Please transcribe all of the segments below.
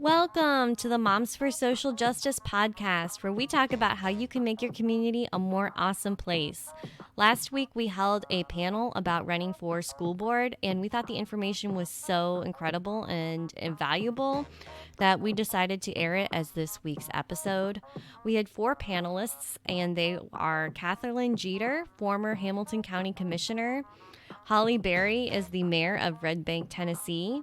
Welcome to the Moms for Social Justice podcast, where we talk about how you can make your community a more awesome place. Last week, we held a panel about running for school board, and we thought the information was so incredible and invaluable that we decided to air it as this week's episode. We had 4 panelists, and they are Katherlyn Jeter, former Hamilton County Commissioner. Hollie Berry is the mayor of Red Bank, Tennessee.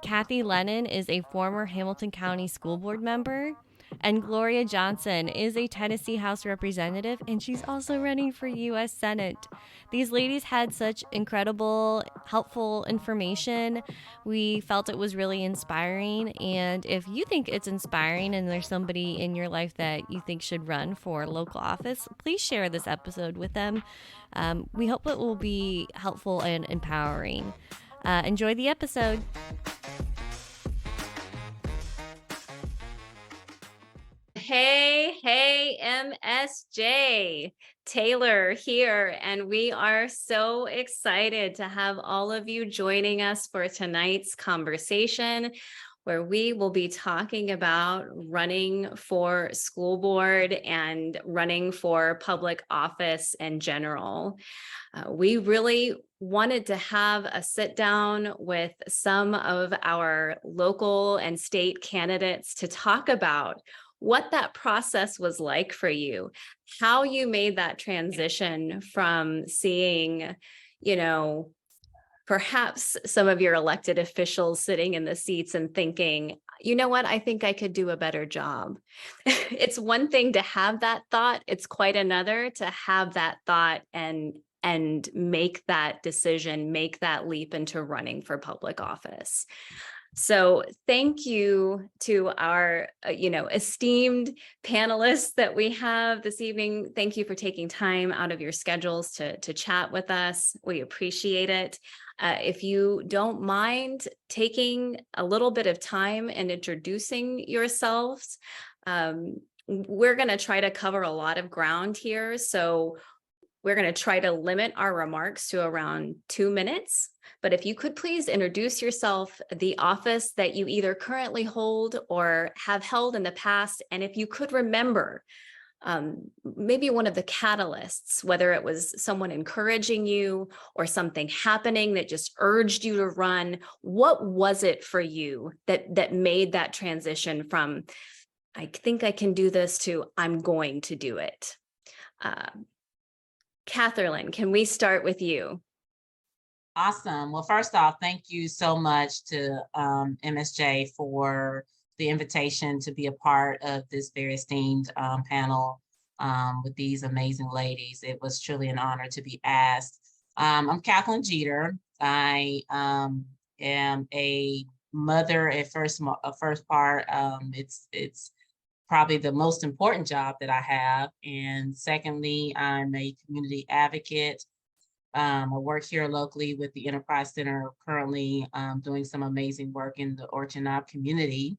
Kathy Lennon is a former Hamilton County School Board member, and Gloria Johnson is a Tennessee House representative, and she's also running for U.S. Senate. These ladies had such incredible, helpful information. We felt it was really inspiring, and if you think it's inspiring and there's somebody in your life that you think should run for local office, please share this episode with them. We hope it will be helpful and empowering. Enjoy the episode. Hey, MSJ. Taylor here, and we are so excited to have all of you joining us for tonight's conversation, where we will be talking about running for school board and running for public office in general. We really wanted to have a sit down with some of our local and state candidates to talk about what that process was like for you, how you made that transition from seeing, perhaps some of your elected officials sitting in the seats and thinking, you know what, I think I could do a better job. It's one thing to have that thought. It's quite another to have that thought and make that decision, make that leap into running for public office. So thank you to our, esteemed panelists that we have this evening. Thank you for taking time out of your schedules to chat with us. We appreciate it. If you don't mind taking a little bit of time and introducing yourselves, we're going to try to cover a lot of ground here. So we're going to try to limit our remarks to around 2 minutes. But if you could please introduce yourself, the office that you either currently hold or have held in the past, and if you could remember maybe one of the catalysts, whether it was someone encouraging you or something happening that just urged you to run, what was it for you that made that transition from, I think I can do this, to I'm going to do it? Katherlyn, can we start with you? Awesome. Well, first off, thank you so much to MSJ for the invitation to be a part of this very esteemed panel with these amazing ladies. It was truly an honor to be asked. I'm Katherlyn Jeter. I am a mother at first part. It's probably the most important job that I have. And secondly, I'm a community advocate. I work here locally with the Enterprise Center, currently doing some amazing work in the Orchard Knob community.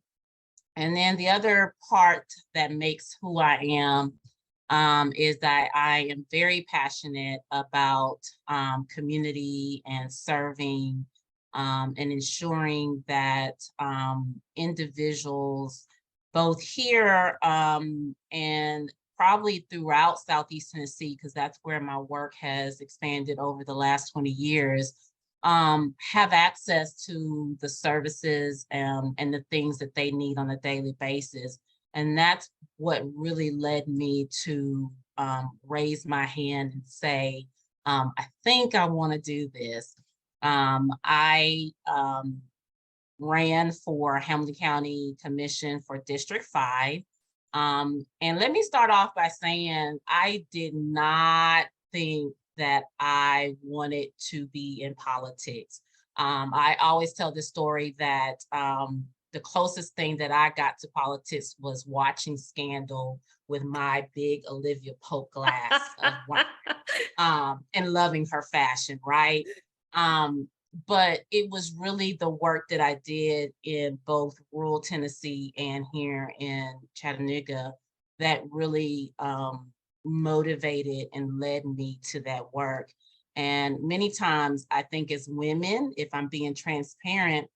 And then the other part that makes who I am is that I am very passionate about community and serving and ensuring that individuals both here and probably throughout Southeast Tennessee, because that's where my work has expanded over the last 20 years, have access to the services and the things that they need on a daily basis. And that's what really led me to raise my hand and say, I think I want to do this. I ran for Hamilton County Commission for District 5. And let me start off by saying I did not think that I wanted to be in politics. I always tell the story that the closest thing that I got to politics was watching Scandal with my big Olivia Pope glass of wine, and loving her fashion, right? But it was really the work that I did in both rural Tennessee and here in Chattanooga that really motivated and led me to that work. And many times I think as women, if I'm being transparent,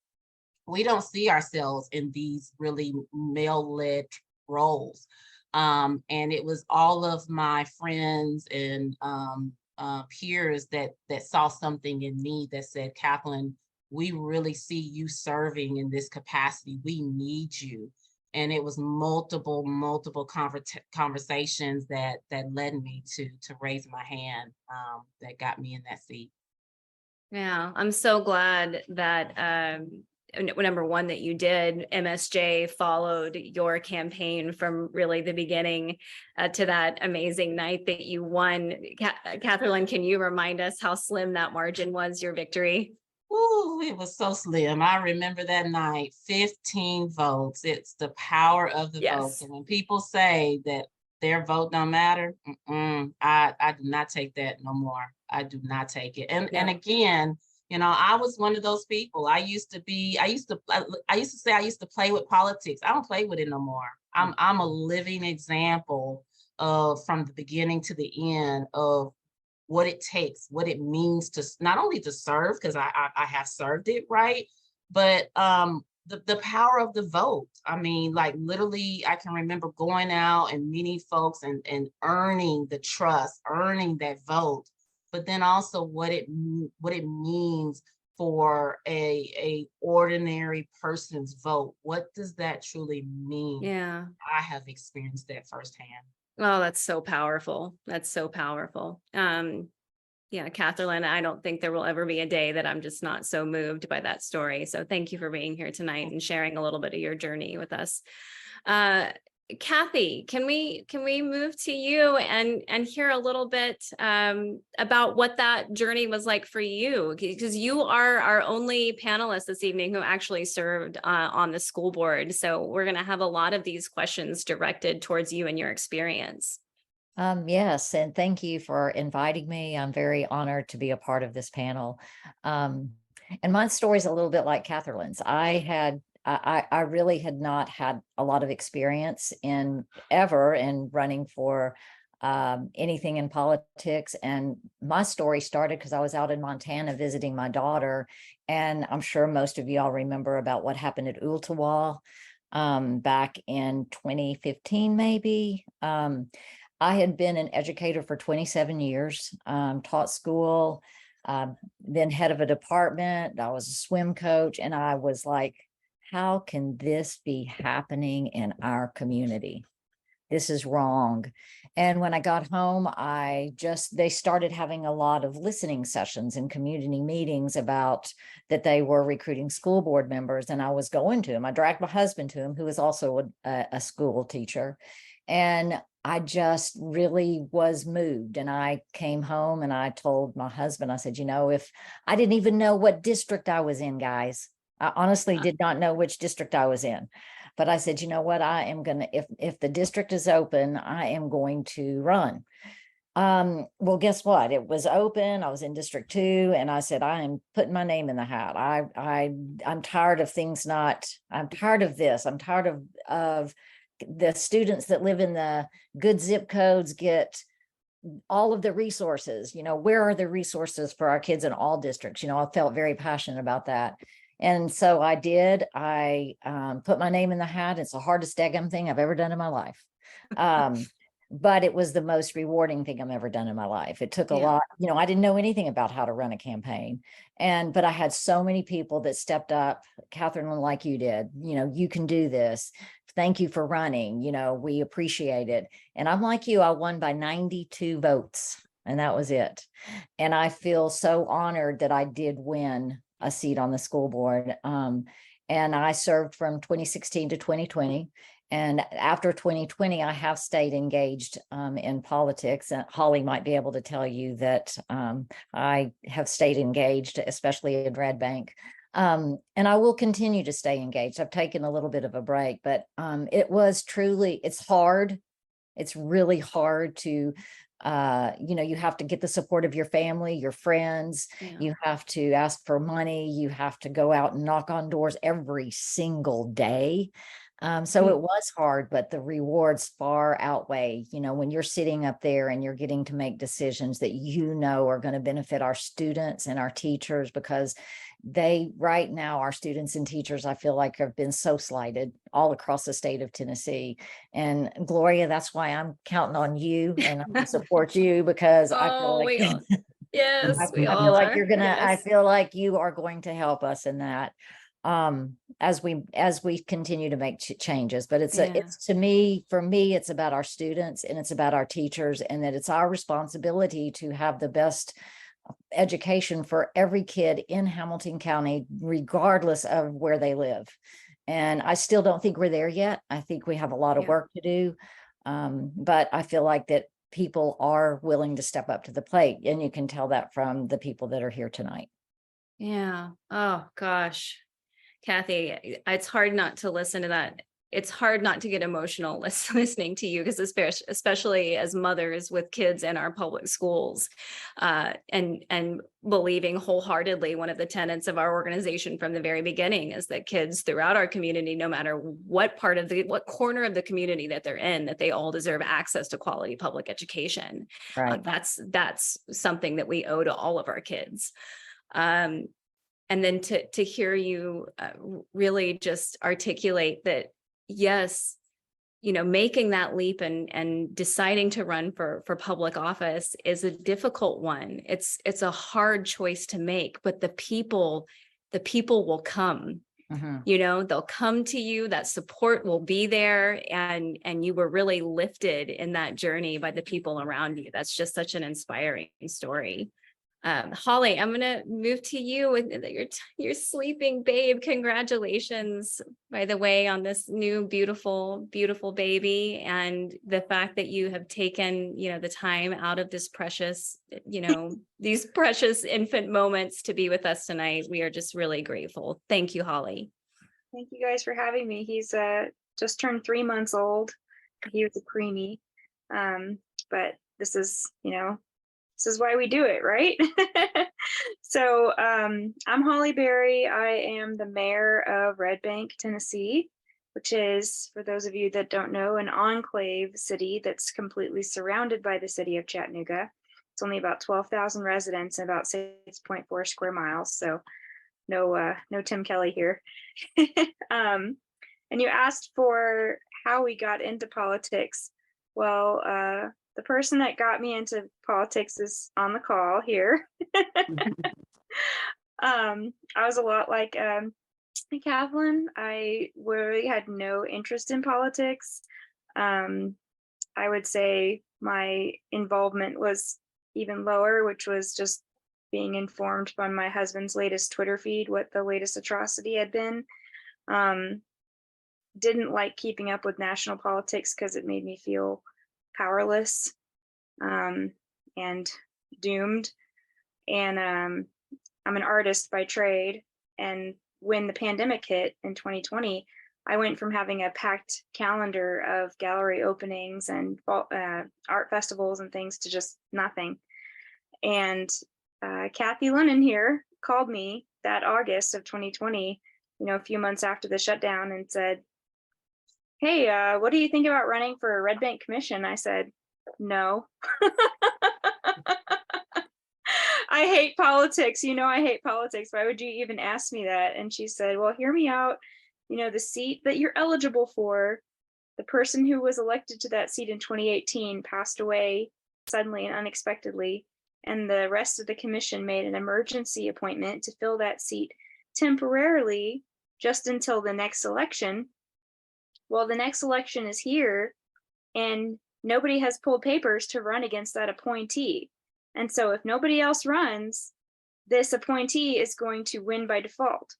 we don't see ourselves in these really male-led roles. And it was all of my friends and peers that saw something in me that said, Katherlyn, we really see you serving in this capacity. We need you. And it was multiple conversations that led me to raise my hand, that got me in that seat. Yeah, I'm so glad that number one, that you did. MSJ followed your campaign from really the beginning to that amazing night that you won. Katherlyn, can you remind us how slim that margin was, your victory? Ooh, it was so slim. I remember that night, 15 votes. It's the power of the votes. Yes. And when people say that their vote don't matter, I do not take that no more. I do not take it. And Yeah. again, I was one of those people. I used to say I used to play with politics. I don't play with it no more. I'm a living example of, from the beginning to the end, of what it takes, what it means to not only to serve, because I have served it, right, but the power of the vote. I mean, like, literally, I can remember going out and meeting folks and earning the trust, earning that vote, but then also what it means for a ordinary person's vote. What does that truly mean? Yeah. I have experienced that firsthand. Oh, that's so powerful. That's so powerful. Yeah, Katherlyn, I don't think there will ever be a day that I'm just not so moved by that story. So thank you for being here tonight and sharing a little bit of your journey with us. Kathy, can we move to you and hear a little bit about what that journey was like for you? Because you are our only panelist this evening who actually served on the school board. So we're going to have a lot of these questions directed towards you and your experience. Yes, and thank you for inviting me. I'm very honored to be a part of this panel. And my story is a little bit like Katherlyn's. I really had not had a lot of experience in running for anything in politics. And my story started because I was out in Montana visiting my daughter. And I'm sure most of y'all remember about what happened at Ooltewah back in 2015, maybe. I had been an educator for 27 years, taught school, then head of a department. I was a swim coach, and I was like, how can this be happening in our community? This is wrong. And when I got home, they started having a lot of listening sessions and community meetings about that they were recruiting school board members. And I was going to them. I dragged my husband to him, who was also a school teacher. And I just really was moved. And I came home and I told my husband, I said, if I didn't even know what district I was in, guys, I honestly did not know which district I was in. But I said, you know what, I am going to, if the district is open, I am going to run. Well, guess what? It was open. I was in District 2, and I said, I am putting my name in the hat. I'm tired of I'm tired of this. I'm tired of the students that live in the good zip codes get all of the resources. Where are the resources for our kids in all districts? I felt very passionate about that. And so I did. I put my name in the hat. It's the hardest daggum thing I've ever done in my life. But it was the most rewarding thing I've ever done in my life. It took a lot. I didn't know anything about how to run a campaign. But I had so many people that stepped up, Katherlyn, like you did. You can do this. Thank you for running. We appreciate it. And I'm like you, I won by 92 votes, and that was it. And I feel so honored that I did win a seat on the school board. And I served from 2016 to 2020. And after 2020, I have stayed engaged in politics. And Hollie might be able to tell you that I have stayed engaged, especially in Red Bank. And I will continue to stay engaged. I've taken a little bit of a break, but it's hard. It's really hard to, you have to get the support of your family, your friends. Yeah. You have to ask for money. You have to go out and knock on doors every single day. So it was hard, but the rewards far outweigh, when you're sitting up there and you're getting to make decisions that are going to benefit our students and our teachers, because right now, our students and teachers, I feel like, have been so slighted all across the state of Tennessee. And Gloria, that's why I'm counting on you and I'm going to support you, because I feel Oh, like yes, we I all feel like are. you're gonna, I Yes. feel like you are going to help us in that, as we continue to make changes. But it's Yeah. it's to me, for me, it's about our students and it's about our teachers, and that it's our responsibility to have the best education for every kid in Hamilton County, regardless of where they live. And I still don't think we're there yet. I think we have a lot of Yeah. work to do. But I feel like that people are willing to step up to the plate. And you can tell that from the people that are here tonight. Yeah. Oh gosh, Kathy, it's hard not to listen to that. It's hard not to get emotional listening to you, because especially as mothers with kids in our public schools, and believing wholeheartedly, one of the tenets of our organization from the very beginning is that kids throughout our community, no matter what corner of the community that they're in, that they all deserve access to quality public education. Right. That's something that we owe to all of our kids. And then to hear you really just articulate that, yes, making that leap and deciding to run for public office is a difficult one. It's a hard choice to make, but the people will come. Mm-hmm. They'll come to you, that support will be there, and you were really lifted in that journey by the people around you. That's just such an inspiring story. Hollie, I'm gonna move to you with your sleeping babe. Congratulations, by the way, on this new beautiful baby, and the fact that you have taken the time out of this precious these precious infant moments to be with us tonight. We are just really grateful. Thank you, Hollie. Thank you guys for having me. He's just turned 3 months old. He was a preemie, but this is why we do it, right? So I'm Hollie Berry. I am the mayor of Red Bank, Tennessee, which is, for those of you that don't know, an enclave city that's completely surrounded by the city of Chattanooga. It's only about 12,000 residents and about 6.4 square miles. So no Tim Kelly here. And you asked for how we got into politics. Well, the person that got me into politics is on the call here. I was a lot like Katherlyn. I really had no interest in politics. I would say my involvement was even lower, which was just being informed by my husband's latest Twitter feed, what the latest atrocity had been. Didn't like keeping up with national politics because it made me feel powerless and doomed. And I'm an artist by trade. And when the pandemic hit in 2020, I went from having a packed calendar of gallery openings and art festivals and things to just nothing. And Kathy Lennon here called me that August of 2020, a few months after the shutdown, and said, "Hey, what do you think about running for a Red Bank Commission?" I said, "No." I hate politics. I hate politics. Why would you even ask me that? And she said, "Well, hear me out. The seat that you're eligible for, the person who was elected to that seat in 2018 passed away suddenly and unexpectedly. And the rest of the commission made an emergency appointment to fill that seat temporarily just until the next election. Well, the next election is here, and nobody has pulled papers to run against that appointee. And so if nobody else runs, this appointee is going to win by default."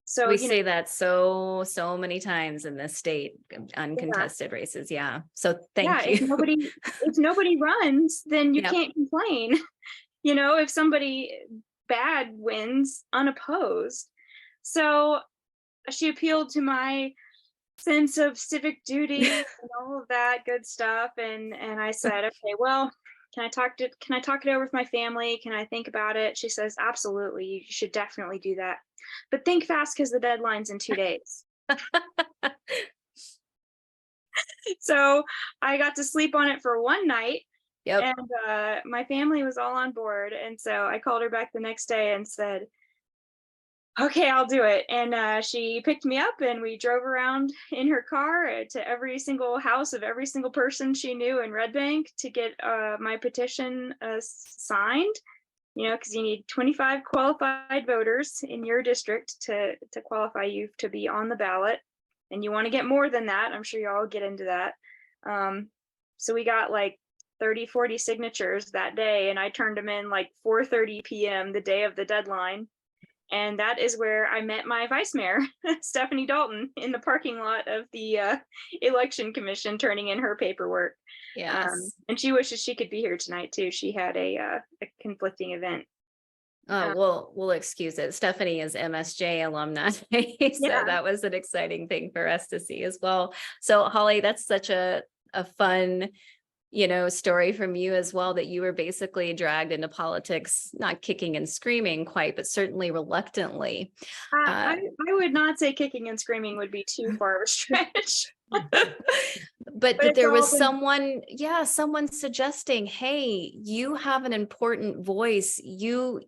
So we say that so many times in this state, uncontested races. Yeah. So thank you. If nobody runs, then you Yep. can't complain. If somebody bad wins unopposed. So she appealed to my sense of civic duty and all of that good stuff. And I said, "Okay, well, can I talk it over with my family? Can I think about it?" She says, "Absolutely. You should definitely do that. But think fast, because the deadline's in 2 days." So I got to sleep on it for one night. Yep. And my family was all on board. And so I called her back the next day and said, okay, I'll do it. And she picked me up and we drove around in her car to every single house of every single person she knew in Red Bank to get my petition signed. You know, because you need 25 qualified voters in your district to qualify you to be on the ballot. And you want to get more than that. I'm sure y'all will get into that. So we got like 30, 40 signatures that day, and I turned them in like 4:30 p.m. the day of the deadline. And that is where I met my vice mayor, Stephanie Dalton, in the parking lot of the election commission, turning in her paperwork. Yes. And she wishes she could be here tonight too. She had a conflicting event. We'll excuse it. Stephanie is MSJ alumni, so Yeah. that was an exciting thing for us to see as well. So Hollie, that's such a fun, story from you as well, that you were basically dragged into politics, not kicking and screaming quite, but certainly reluctantly. I would not say kicking and screaming would be too far of a stretch. But it's there was all been- someone suggesting, hey, you have an important voice. You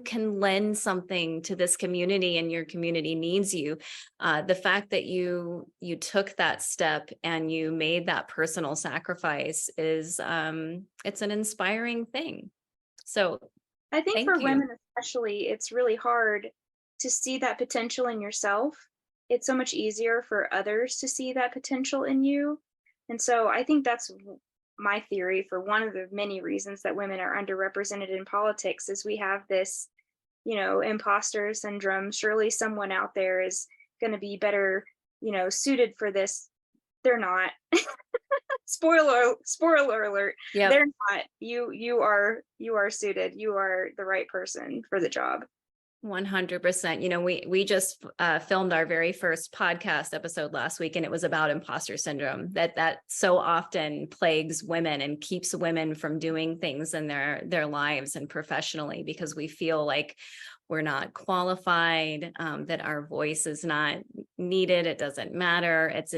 can lend something to this community and your community needs you. The fact that you took that step and you made that personal sacrifice is it's an inspiring thing. So I think thank for you. women especially, it's really hard to see that potential in yourself. It's so much easier for others to see that potential in you. And so I think that's my theory for one of the many reasons that women are underrepresented in politics is we have this, imposter syndrome. Surely someone out there is going to be better, suited for this. They're not. Spoiler alert. Yep. They're not. You are suited. You are the right person for the job. 100%. We just filmed our very first podcast episode last week, and it was about imposter syndrome that so often plagues women and keeps women from doing things in their lives and professionally, because we feel like we're not qualified, that our voice is not needed. It doesn't matter. It's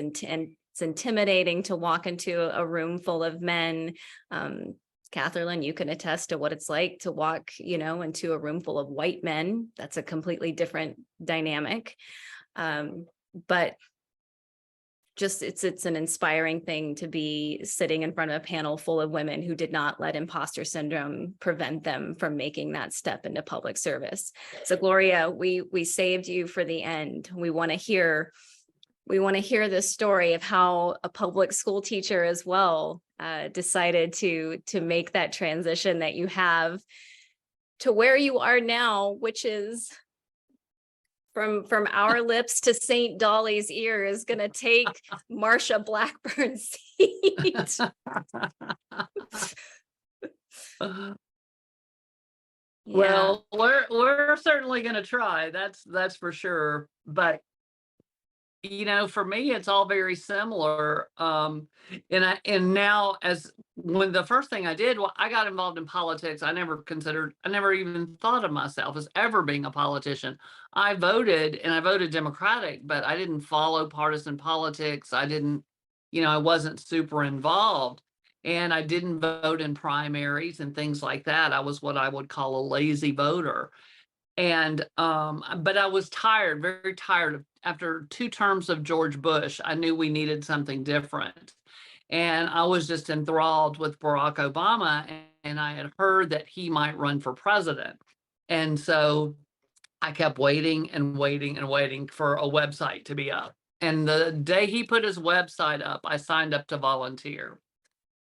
intimidating to walk into a room full of men. Katherlyn, you can attest to what it's like to walk, into a room full of white men. That's a completely different dynamic. But just it's an inspiring thing to be sitting in front of a panel full of women who did not let imposter syndrome prevent them from making that step into public service. So Gloria, we saved you for the end. We want to hear this story of how a public school teacher as well decided to make that transition that you have to where you are now, which is from our lips to St. Dolly's ears, going to take Marsha Blackburn's seat. Well, we're certainly going to try. That's for sure. But for me, it's all very similar. And now, as when the first thing I did, well, I got involved in politics. I never even thought of myself as ever being a politician. I voted Democratic, but I didn't follow partisan politics. I didn't, I wasn't super involved, and I didn't vote in primaries and things like that. I was what I would call a lazy voter. And but I was tired, very tired after 2 terms of George Bush. I knew we needed something different. And I was just enthralled with Barack Obama, and I had heard that he might run for president. And so I kept waiting and waiting and waiting for a website to be up. And the day he put his website up, I signed up to volunteer.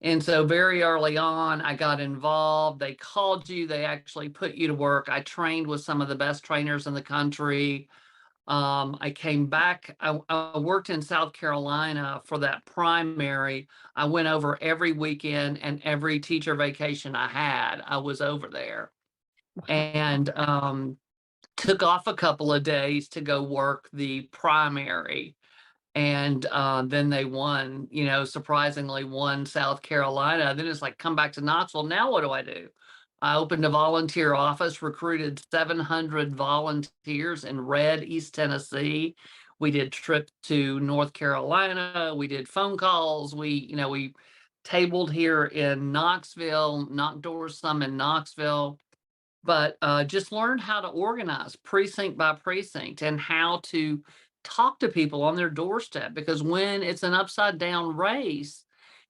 And so very early on, I got involved. They called you, they actually put you to work. I trained with some of the best trainers in the country. I came back, I worked in South Carolina for that primary. I went over every weekend, and every teacher vacation I had, I was over there. And took off a couple of days to go work the primary. And then they won, surprisingly won South Carolina. Then it's like, come back to Knoxville. Now what do I do? I opened a volunteer office, recruited 700 volunteers in Red, East Tennessee. We did trips to North Carolina. We did phone calls. We tabled here in Knoxville, knocked doors some in Knoxville, but just learned how to organize precinct by precinct and how to talk to people on their doorstep. Because when it's an upside down race,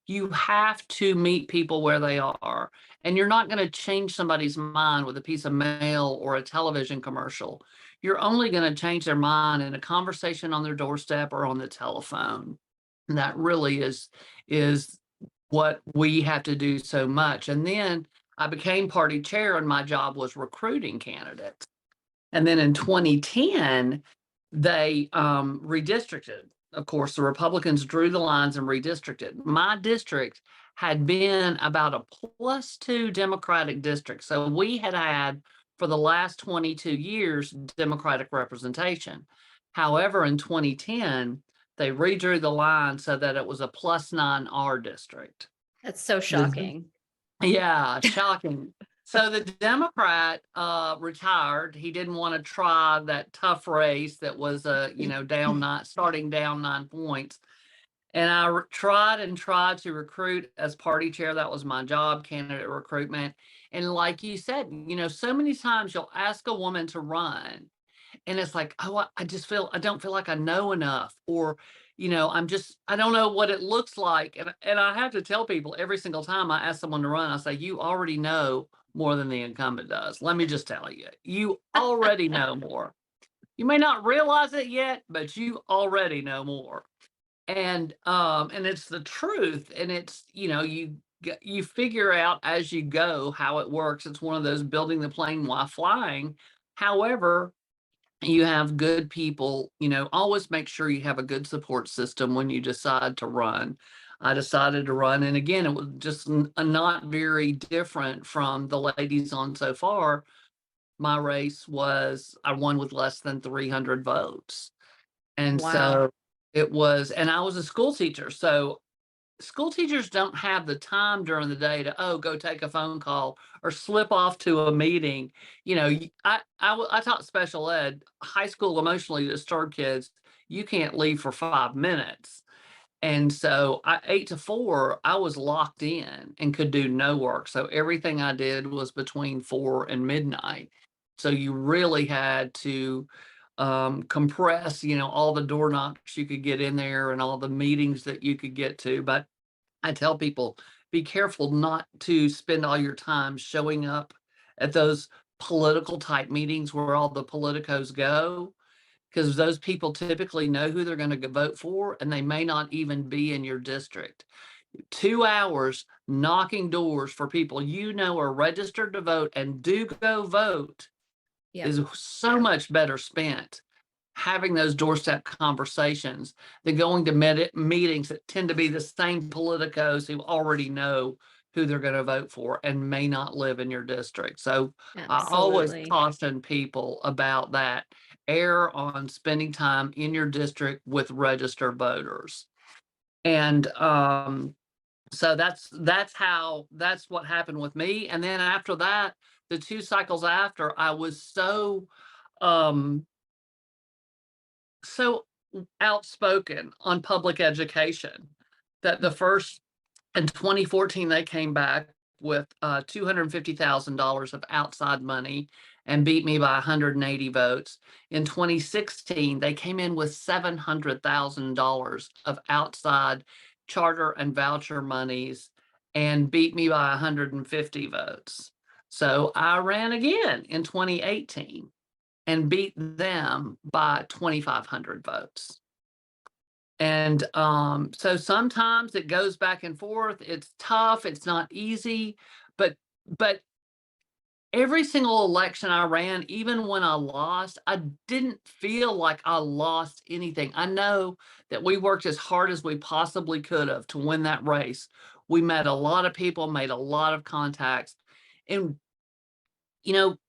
you have to meet people where they are. And you're not going to change somebody's mind with a piece of mail or a television commercial. You're only going to change their mind in a conversation on their doorstep or on the telephone. And that really is what we have to do so much. And then I became party chair, and my job was recruiting candidates. And then in 2010, they redistricted. Of course, the Republicans drew the lines and redistricted. My district had been about a +2 Democratic district. So we had for the last 22 years Democratic representation. However, in 2010, they redrew the line so that it was a +9 R district. That's so shocking. Yeah, shocking. So the Democrat retired. He didn't want to try that tough race that was starting down 9 points. And I tried to recruit as party chair. That was my job, candidate recruitment. And like you said, so many times you'll ask a woman to run, and it's like, oh, I don't feel like I know enough, or I don't know what it looks like. And I have to tell people every single time I ask someone to run, I say, you already know more than the incumbent does. Let me just tell you, you already know more. You may not realize it yet, but you already know more. And it's the truth. And it's, you figure out as you go how it works. It's one of those building the plane while flying. However, you have good people, always make sure you have a good support system when you decide to run. I decided to run, and again, it was just not very different from the ladies on so far. My race was, I won with less than 300 votes. And Wow. so it was, and I was a school teacher. So school teachers don't have the time during the day to go take a phone call or slip off to a meeting. I taught special ed, high school emotionally disturbed kids. You can't leave for 5 minutes. And so 8 to 4, I was locked in and could do no work. So everything I did was between 4 and midnight. So you really had to compress, all the door knocks you could get in there and all the meetings that you could get to. But I tell people, be careful not to spend all your time showing up at those political type meetings where all the politicos go, because those people typically know who they're going to vote for, and they may not even be in your district. 2 hours knocking doors for people are registered to vote and do go vote is so much better spent having those doorstep conversations than going to meetings that tend to be the same politicos who already know who they're going to vote for and may not live in your district. So I always caution people about that. Err on spending time in your district with registered voters. And so that's what happened with me. And then after that, the 2 cycles after, I was so outspoken on public education that the first, in 2014, they came back with $250,000 of outside money and beat me by 180 votes. In 2016, they came in with $700,000 of outside charter and voucher monies and beat me by 150 votes. So I ran again in 2018 and beat them by 2,500 votes. And so sometimes it goes back and forth. It's tough. It's not easy. But every single election I ran, even when I lost, I didn't feel like I lost anything. I know that we worked as hard as we possibly could have to win that race. We met a lot of people, made a lot of contacts. And,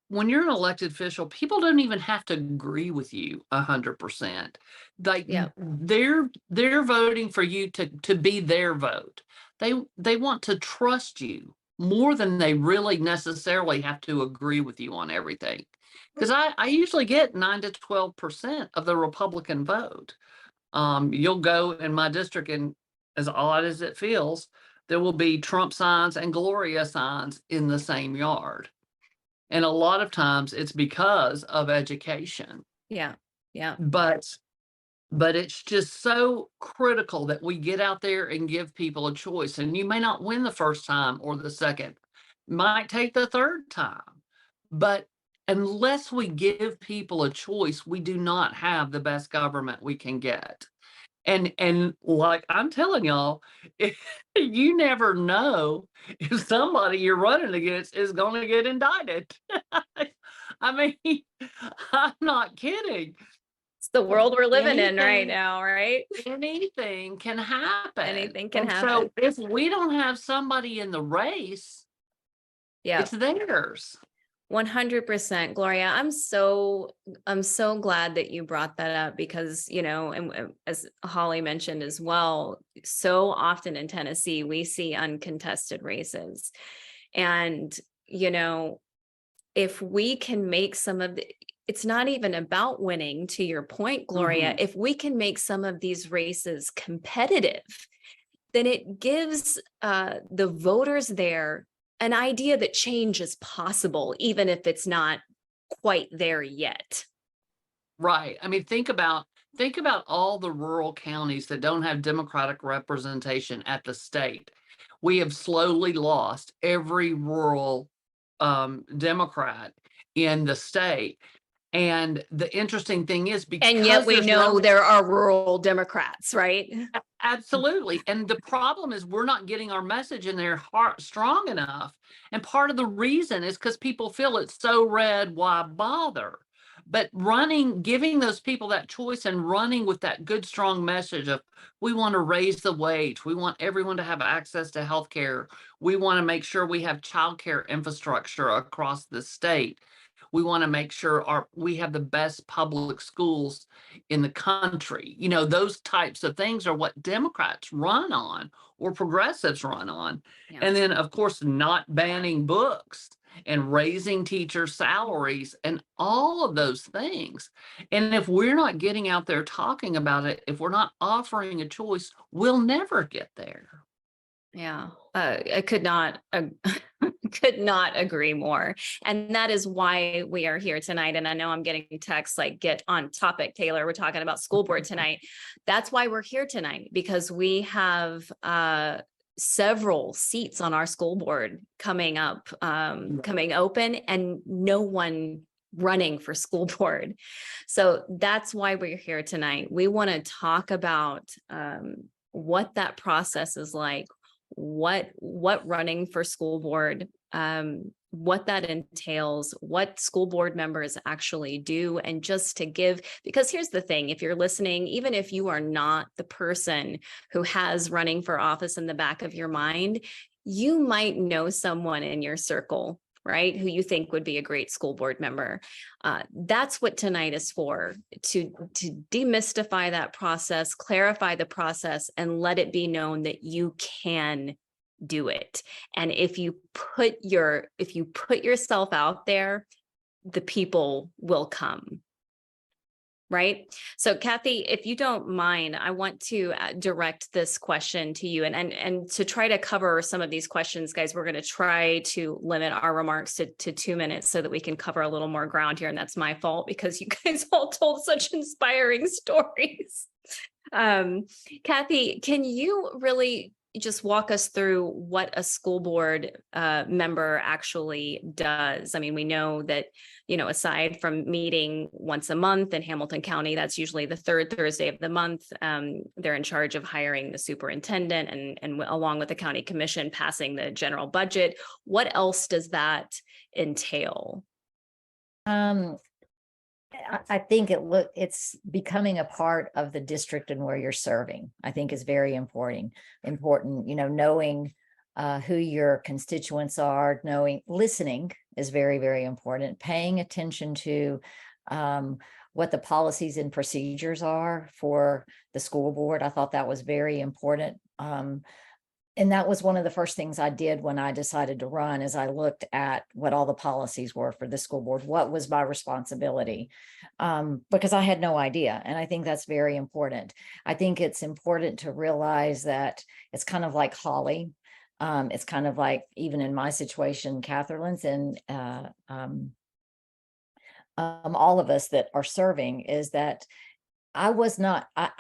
when you're an elected official, people don't even have to agree with you 100%. Like they're voting for you to be their vote. They want to trust you more than they really necessarily have to agree with you on everything. Because I usually get 9 to 12% of the Republican vote. You'll go in my district, and as odd as it feels, there will be Trump signs and Gloria signs in the same yard. And a lot of times it's because of education. Yeah. Yeah. But it's just so critical that we get out there and give people a choice. And you may not win the first time or the second, might take the third time. But unless we give people a choice, we do not have the best government we can get. And like I'm telling y'all, you never know if somebody you're running against is going to get indicted. I mean, I'm not kidding. It's the world we're living in right Anything- now, right? Anything can happen. Anything can And happen. So if we don't have somebody in the race, Yeah. it's theirs. 100%, Gloria. I'm so glad that you brought that up because, you know, and as Hollie mentioned as well, so often in Tennessee, we see uncontested races. And, you know, if we can make some of the, it's not even about winning, to your point, Gloria. If we can make some of these races competitive, then it gives the voters there an idea that change is possible, even if it's not quite there yet. Right. I mean, think about all the rural counties that don't have Democratic representation at the state. We have slowly lost every rural Democrat in the state. And the interesting thing is, because And yet we there's know no- there are rural Democrats, right? Absolutely. And the problem is we're not getting our message in their heart strong enough. And part of the reason is because people feel it's so red, why bother? But giving those people that choice and running with that good, strong message of, we want to raise the wage. We want everyone to have access to health care. We want to make sure we have childcare infrastructure across the state. We want to make sure we have the best public schools in the country. You know, those types of things are what Democrats run on or progressives run on. Yeah. And then, of course, not banning books and raising teacher salaries and all of those things. And if we're not getting out there talking about it, if we're not offering a choice, we'll never get there. Yeah, I could not could not agree more. And that is why we are here tonight. And I know I'm getting texts like, get on topic, Taylor. We're talking about school board tonight. That's why we're here tonight, because we have several seats on our school board coming up, coming open, and no one running for school board. So that's why we're here tonight. We want to talk about what that process is like, what running for school board, what that entails, what school board members actually do, and just to give, because here's the thing, if you're listening, even if you are not the person who has running for office in the back of your mind, you might know someone in your circle, right, who you think would be a great school board member. That's what tonight is for, to demystify that process, clarify the process, and let it be known that you can do it. And if you put yourself out there, the people will come. Right? So Kathy, if you don't mind, I want to direct this question to you, and to try to cover some of these questions, guys, we're going to try to limit our remarks to 2 minutes so that we can cover a little more ground here. And that's my fault, because you guys all told such inspiring stories. Kathy, can you really just walk us through what a school board member actually does? I mean, we know that, you know, aside from meeting once a month in Hamilton County, that's usually the third Thursday of the month. They're in charge of hiring the superintendent and along with the county commission, passing the general budget. What else does that entail? I think it's becoming a part of the district and where you're serving, I think is very important, you know, knowing who your constituents are, listening is very, very important. Paying attention to what the policies and procedures are for the school board. I thought that was very important. And that was one of the first things I did when I decided to run, is I looked at what all the policies were for the school board, what was my responsibility, because I had no idea. And I think that's very important. I think it's important to realize that it's kind of like Hollie. It's kind of like, even in my situation, Katherlyn's and all of us that are serving, is that I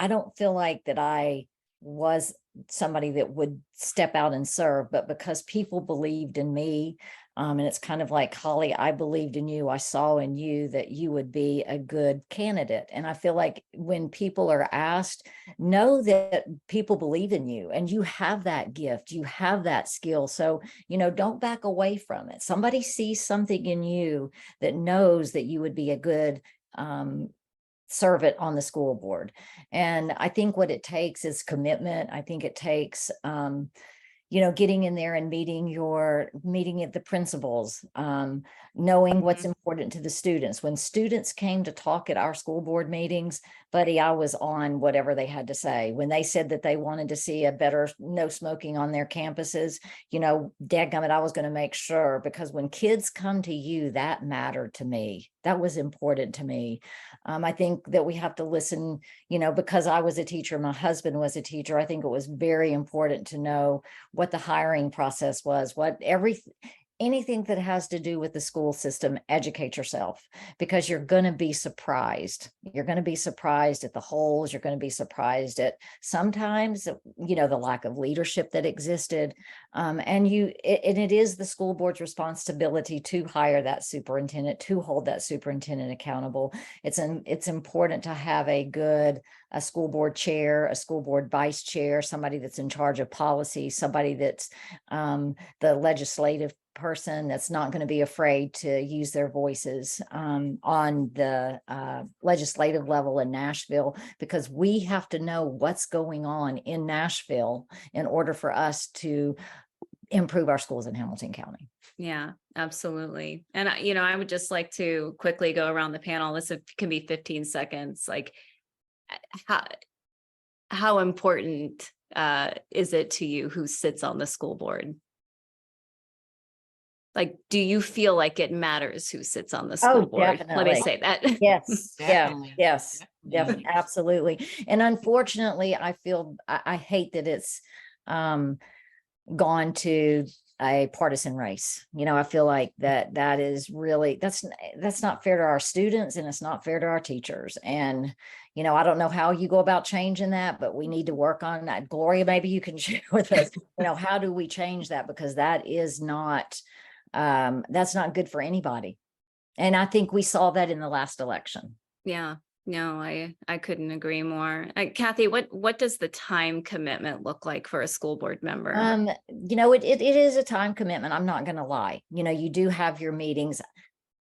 don't feel like that I was somebody that would step out and serve, but because people believed in me, and it's kind of like, Hollie, I believed in you. I saw in you that you would be a good candidate. And I feel like when people are asked, know that people believe in you and you have that gift, you have that skill. So, don't back away from it. Somebody sees something in you that knows that you would be a good servant on the school board. And I think what it takes is commitment. I think it takes getting in there and meeting at the principals, knowing what's important to the students. When students came to talk at our school board meetings, buddy, I was on whatever they had to say. When they said that they wanted to see a better no smoking on their campuses, dadgummit, I was going to make sure, because when kids come to you, that mattered to me. That was important to me. I think that we have to listen, because I was a teacher, my husband was a teacher. I think it was very important to know what the hiring process was, anything that has to do with the school system. Educate yourself, because you're going to be surprised. You're going to be surprised at the holes. You're going to be surprised at sometimes, the lack of leadership that existed. And it is the school board's responsibility to hire that superintendent, to hold that superintendent accountable. It's important to have a school board chair, a school board vice chair, somebody that's in charge of policy, somebody that's the legislative person that's not going to be afraid to use their voices on the legislative level in Nashville, because we have to know what's going on in Nashville in order for us to improve our schools in Hamilton County. Yeah, absolutely. And I would just like to quickly go around the panel. This can be 15 seconds. Like, how important is it to you who sits on the school board? Like, do you feel like it matters who sits on the school board? Definitely. Let me say that. Yes. Definitely. Yes. Definitely. Absolutely. And unfortunately, I feel I hate that it's gone to a partisan race. I feel like that is really, that's not fair to our students, and it's not fair to our teachers. And I don't know how you go about changing that, but we need to work on that. Gloria, maybe you can share with us, how do we change that? Because that is not that's not good for anybody. And I think we saw that in the last election. Yeah, no, I couldn't agree more. Kathy, what does the time commitment look like for a school board member? It is a time commitment. I'm not going to lie. You do have your meetings.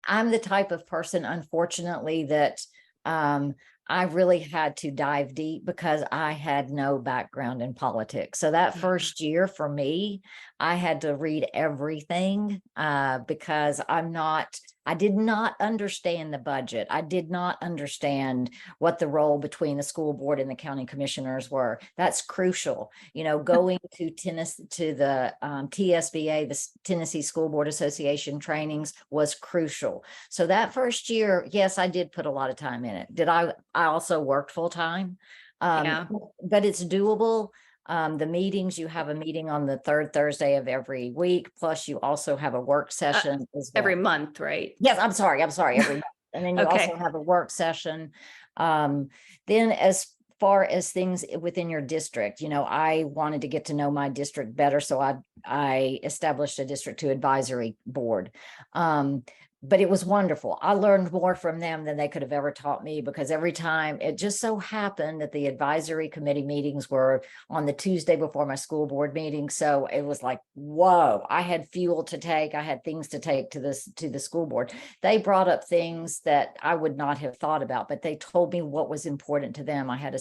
I'm the type of person, unfortunately, that I really had to dive deep because I had no background in politics. So that first year for me, I had to read everything because I did not understand the budget. I did not understand what the role between the school board and the county commissioners were. That's crucial. Going to the TSBA, the Tennessee School Board Association trainings was crucial. So that first year, yes, I did put a lot of time in it. I also worked full time, Yeah. but it's doable. The meetings, you have a meeting on the third Thursday of every week, plus you also have a work session as well. Every month, right? Yes, I'm sorry, every month. And then you Okay. also have a work session. Then as far as things within your district, I wanted to get to know my district better, so I established a District 2 advisory board. But it was wonderful. I learned more from them than they could have ever taught me, because every time it just so happened that the advisory committee meetings were on the Tuesday before my school board meeting. So it was like, whoa, I had fuel to take. I had things to take to the school board. They brought up things that I would not have thought about, but they told me what was important to them. I had a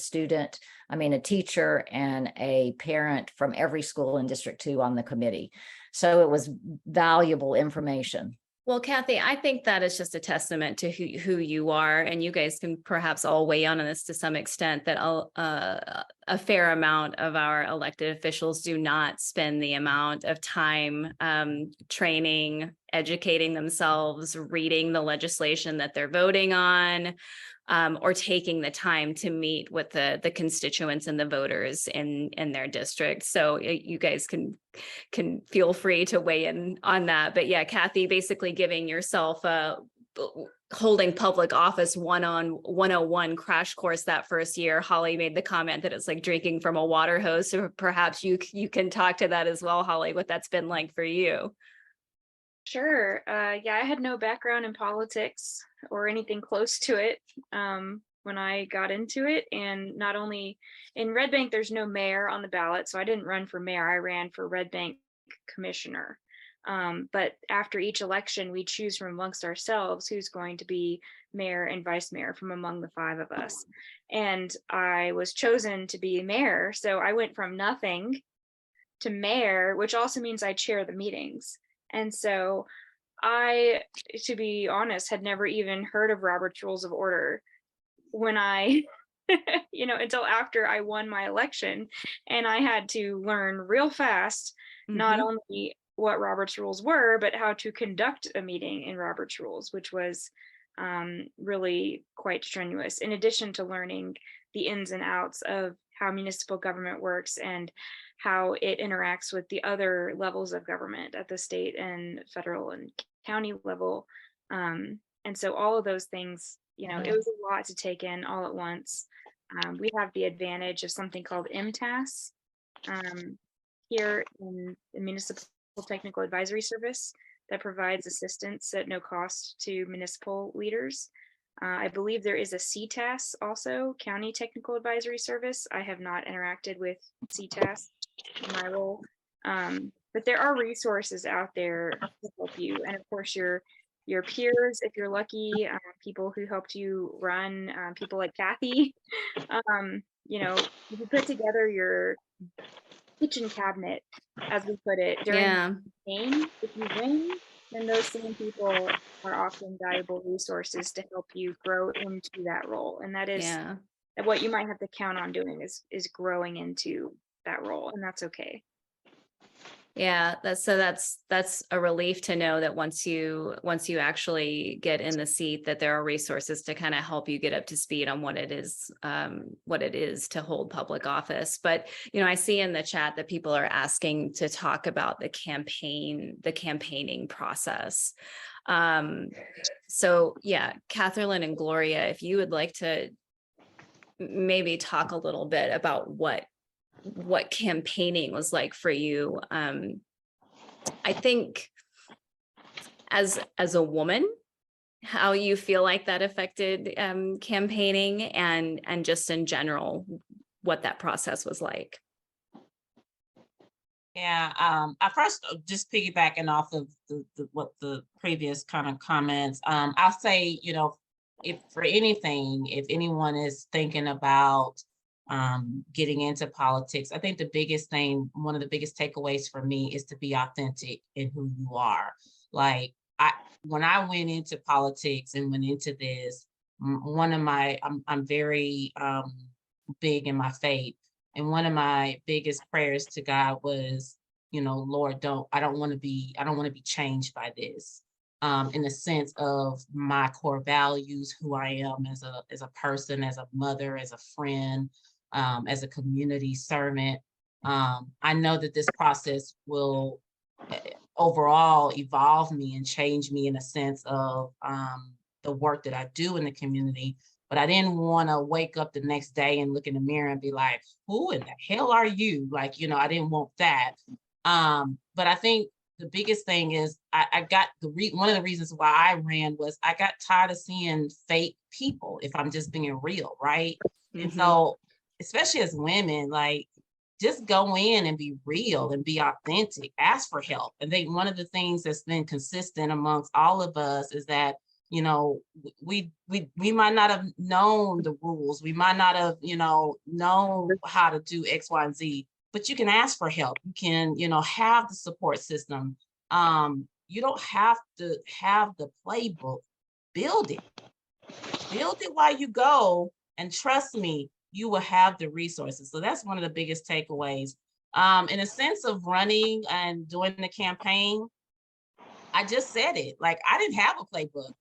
teacher and a parent from every school in District 2 on the committee. So it was valuable information. Well, Kathy, I think that is just a testament to who you are, and you guys can perhaps all weigh in on this to some extent, that a fair amount of our elected officials do not spend the amount of time training, educating themselves, reading the legislation that they're voting on. or taking the time to meet with the constituents and the voters in their district. So you guys can feel free to weigh in on that. But yeah, Kathy, basically giving yourself a holding public office 101 crash course that first year. Hollie made the comment that it's like drinking from a water hose. So perhaps you can talk to that as well, Hollie, what that's been like for you. Sure. Yeah, I had no background in politics or anything close to it when I got into it. And not only in Red Bank, there's no mayor on the ballot. So I didn't run for mayor. I ran for Red Bank commissioner. But after each election, we choose from amongst ourselves who's going to be mayor and vice mayor from among the 5 of us. And I was chosen to be mayor. So I went from nothing to mayor, which also means I chair the meetings. And so I, to be honest, had never even heard of Robert's Rules of Order when I, until after I won my election. And I had to learn real fast, not only what Robert's Rules were, but how to conduct a meeting in Robert's Rules, which was really quite strenuous, in addition to learning the ins and outs of how municipal government works and how it interacts with the other levels of government at the state and federal and county level. And so all of those things, it was a lot to take in all at once. We have the advantage of something called MTAS here in the Municipal Technical Advisory Service that provides assistance at no cost to municipal leaders. I believe there is a CTAS also, County Technical Advisory Service. I have not interacted with CTAS in my role, but there are resources out there to help you. And of course, your peers, if you're lucky, people who helped you run, people like Kathy, if you put together your kitchen cabinet, as we put it, during the game, if you win, then those same people are often valuable resources to help you grow into that role. And that is what you might have to count on doing is growing into that role, and that's okay. Yeah, that's a relief to know that once you actually get in the seat, that there are resources to kind of help you get up to speed on what it is to hold public office. But I see in the chat that people are asking to talk about the campaigning process. So yeah, Katherlyn and Gloria, if you would like to maybe talk a little bit about what campaigning was like for you. I think as a woman, how you feel like that affected campaigning and just in general, what that process was like. Yeah, I first just piggybacking off of what the previous kind of comments, I'll say, if for anything, if anyone is thinking about getting into politics, I think one of the biggest takeaways for me is to be authentic in who you are. Like when I went into politics and went into this, I'm very big in my faith. And one of my biggest prayers to God was, Lord, I don't want to be changed by this. In the sense of my core values, who I am as a person, as a mother, as a friend, as a community servant. I know that this process will overall evolve me and change me in a sense of the work that I do in the community. But I didn't want to wake up the next day and look in the mirror and be like, who in the hell are you? Like, I didn't want that. But I think the biggest thing is I got one of the reasons why I ran was I got tired of seeing fake people, if I'm just being real, right? Mm-hmm. And so, especially as women, like, just go in and be real and be authentic, ask for help. I think one of the things that's been consistent amongst all of us is that, we might not have known the rules. We might not have, known how to do X, Y, and Z, but you can ask for help. You can, have the support system. You don't have to have the playbook. Build it while you go, and trust me, you will have the resources. So that's one of the biggest takeaways. In a sense of running and doing the campaign, I just said it. Like, I didn't have a playbook.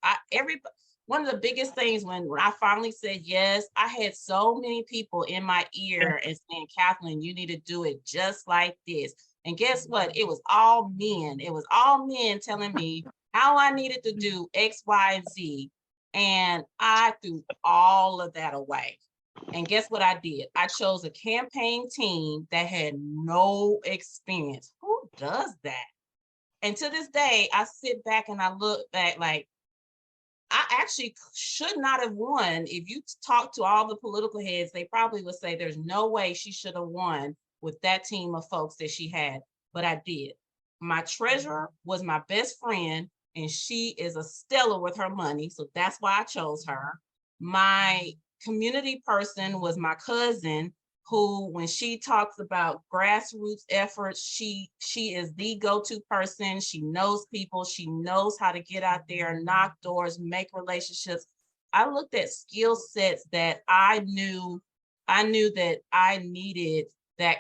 one of the biggest things when I finally said yes, I had so many people in my ear and saying, Katherlyn, you need to do it just like this. And guess what? It was all men. It was all men telling me how I needed to do X, Y, and Z. And I threw all of that away. And guess what I did? I chose a campaign team that had no experience. Who does that? And to this day, I sit back and I look back like, I actually should not have won. If you talk to all the political heads, they probably would say there's no way she should have won with that team of folks that she had, but I did. My treasurer was my best friend, and she is a stellar with her money, so that's why I chose her. My community person was my cousin, who, when she talks about grassroots efforts, she is the go-to person. She knows people, she knows how to get out there, knock doors, make relationships. I looked at skill sets that I knew that I needed, that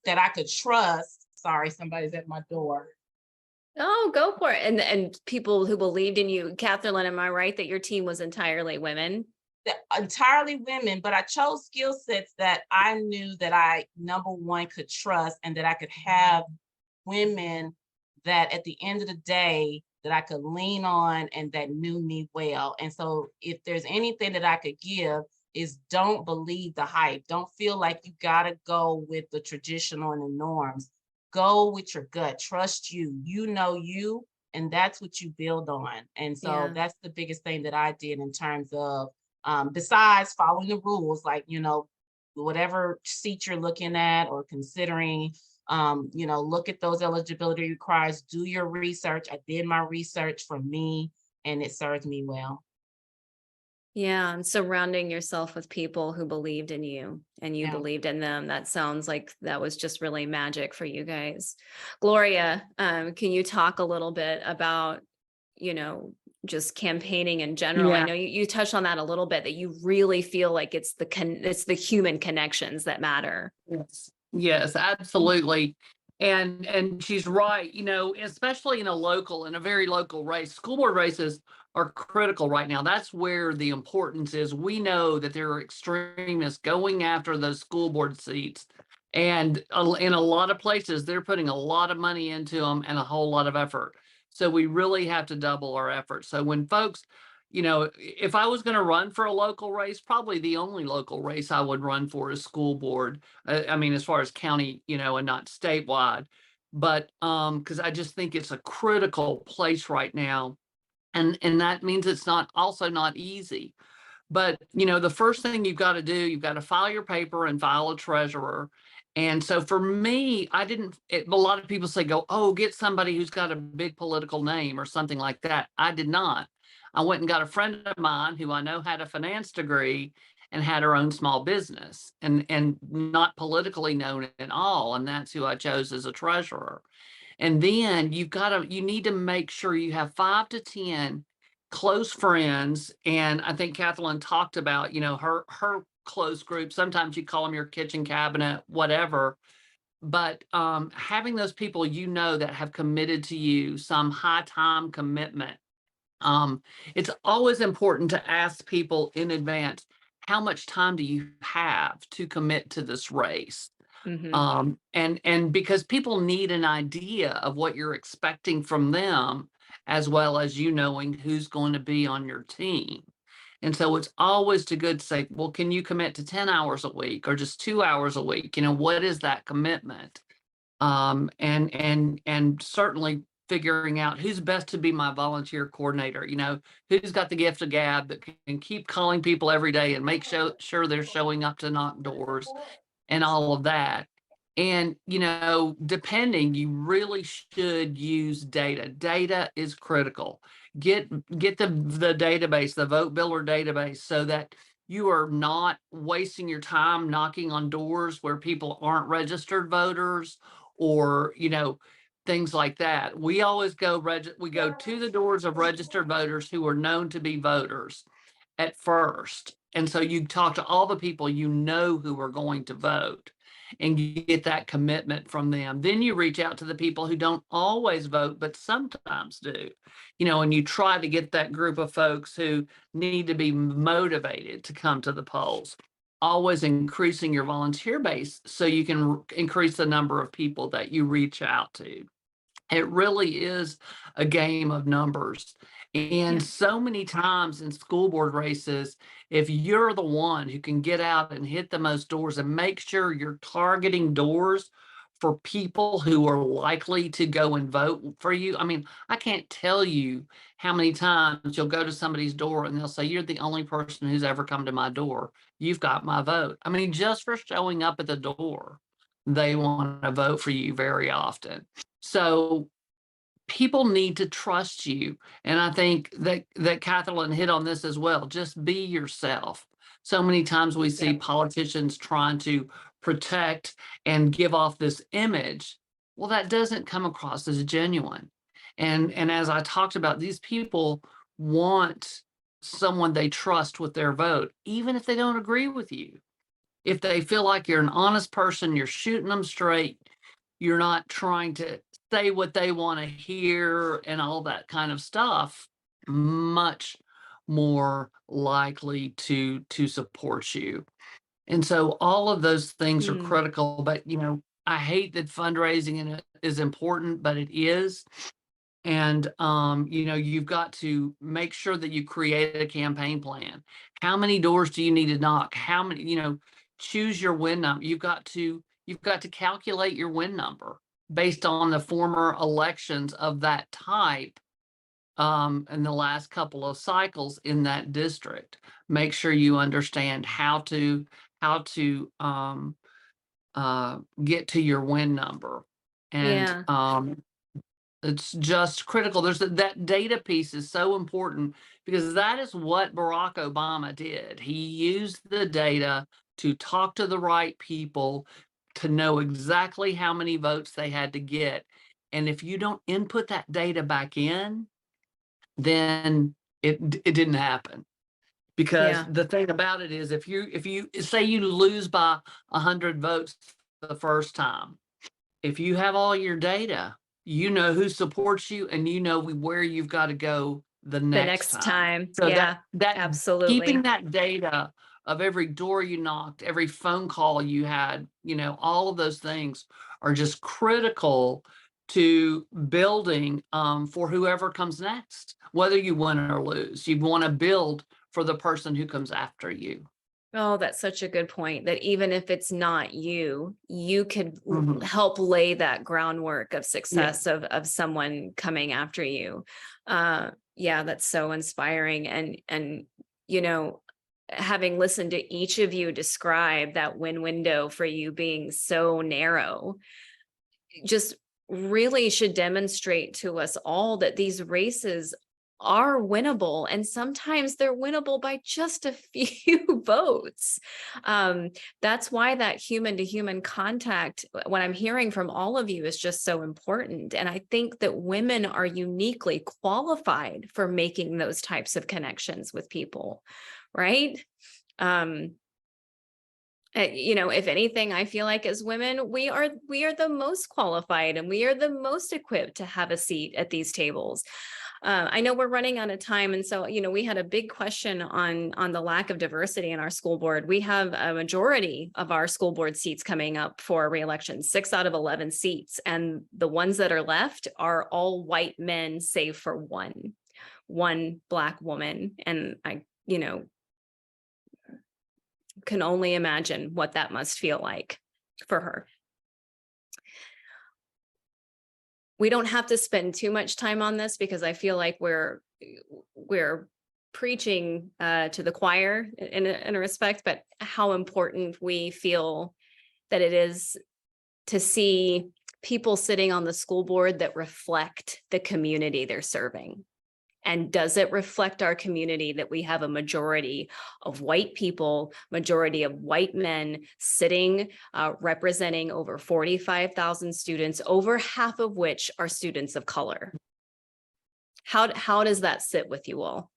I could trust. Sorry, somebody's at my door. Oh, go for it. And people who believed in you. Katherlyn, am I right that your team was entirely women? Entirely women, but I chose skill sets that I knew that I, number one, could trust, and that I could have women that at the end of the day that I could lean on and that knew me well. And so if there's anything that I could give, is don't believe the hype. Don't feel like you gotta go with the traditional and the norms. Go with your gut, trust you, you know you, and that's what you build on. And so that's the biggest thing that I did in terms of besides following the rules, like, whatever seat you're looking at or considering, look at those eligibility requirements, do your research. I did my research for me, and it served me well. Yeah, and surrounding yourself with people who believed in you and you Yeah. believed in them. That sounds like that was just really magic for you guys. Gloria, can you talk a little bit about, just campaigning in general? I know you touched on that a little bit, that you really feel like it's the human connections that matter. Yes, absolutely. And she's right, especially in a very local race. School board races are critical right now. That's where the importance is. We know that there are extremists going after those school board seats. And in a lot of places, they're putting a lot of money into them and a whole lot of effort. So we really have to double our efforts. So when folks, if I was going to run for a local race, probably the only local race I would run for is school board. I mean, as far as county, and not statewide, but because I just think it's a critical place right now. And that means it's not easy. But, the first thing you've got to do, you've got to file your paper and file a treasurer. And so for me, a lot of people say, get somebody who's got a big political name or something like that. I did not. I went and got a friend of mine who I know had a finance degree and had her own small business and not politically known at all. And that's who I chose as a treasurer. And then you need to make sure you have 5 to 10 close friends. And I think Katherlyn talked about, her close group. Sometimes you call them your kitchen cabinet, whatever. But having those people, that have committed to you some high time commitment. It's always important to ask people in advance, how much time do you have to commit to this race? And because people need an idea of what you're expecting from them, as well as knowing who's going to be on your team. And so it's always good to say, well, can you commit to 10 hours a week or just 2 hours a week? What is that commitment? And certainly figuring out who's best to be my volunteer coordinator, who's got the gift of gab that can keep calling people every day and make sure they're showing up to knock doors and all of that. And, depending, you really should use data. Data is critical. Get the database, the vote builder database, so that you are not wasting your time knocking on doors where people aren't registered voters or, things like that. We always we go to the doors of registered voters who are known to be voters at first. And so you talk to all the people who are going to vote. and get that commitment from them. Then you reach out to the people who don't always vote, but sometimes do, and you try to get that group of folks who need to be motivated to come to the polls. Always increasing your volunteer base so you can increase the number of people that you reach out to. It really is a game of numbers. And so many times in school board races, if you're the one who can get out and hit the most doors and make sure you're targeting doors for people who are likely to go and vote for you. I mean, I can't tell you how many times you'll go to somebody's door and they'll say, "You're the only person who's ever come to my door. You've got my vote." I mean, just for showing up at the door, they want to vote for you very often. So people need to trust you. And I think that Katherlyn hit on this as well. Just be yourself. So many times we see politicians trying to protect and give off this image. Well, that doesn't come across as genuine. And as I talked about, these people want someone they trust with their vote, even if they don't agree with you. If they feel like you're an honest person, you're shooting them straight, you're not trying to say what they want to hear and all that kind of stuff, much more likely to support you. And so all of those things are critical, but I hate that fundraising is important, but it is. And you've got to make sure that you create a campaign plan. How many doors do you need to knock? How many, choose your win number. You've got to calculate your win number based on the former elections of that type in the last couple of cycles in that district. Make sure you understand how to get to your win number. And it's just critical. That data piece is so important because that is what Barack Obama did. He used the data to talk to the right people, to know exactly how many votes they had to get. And if you don't input that data back in, then it didn't happen. Because the thing about it is, if you say you lose by 100 votes the first time, if you have all your data, you know who supports you and you know where you've got to go the next time. So that absolutely. Keeping that data of every door you knocked, every phone call you had, all of those things are just critical to building for whoever comes next, whether you win or lose. You want to build for the person who comes after you. Oh, that's such a good point, that even if it's not you, you could help lay that groundwork of success of someone coming after you. That's so inspiring. And having listened to each of you describe that win window for you being so narrow, just really should demonstrate to us all that these races are winnable, and sometimes they're winnable by just a few votes. That's why that human to human contact, what I'm hearing from all of you, is just so important. And I think that women are uniquely qualified for making those types of connections with people, right? If anything, I feel like as women, we are the most qualified and we are the most equipped to have a seat at these tables. I know we're running out of time. And so, we had a big question on the lack of diversity in our school board. We have a majority of our school board seats coming up for re-election, 6 out of 11 seats. And the ones that are left are all white men, save for one Black woman. And I, can only imagine what that must feel like for her. We don't have to spend too much time on this because I feel like we're preaching to the choir in a respect, but how important we feel that it is to see people sitting on the school board that reflect the community they're serving. And does it reflect our community that we have a majority of white people, majority of white men sitting, representing over 45,000 students, over half of which are students of color? How does that sit with you all?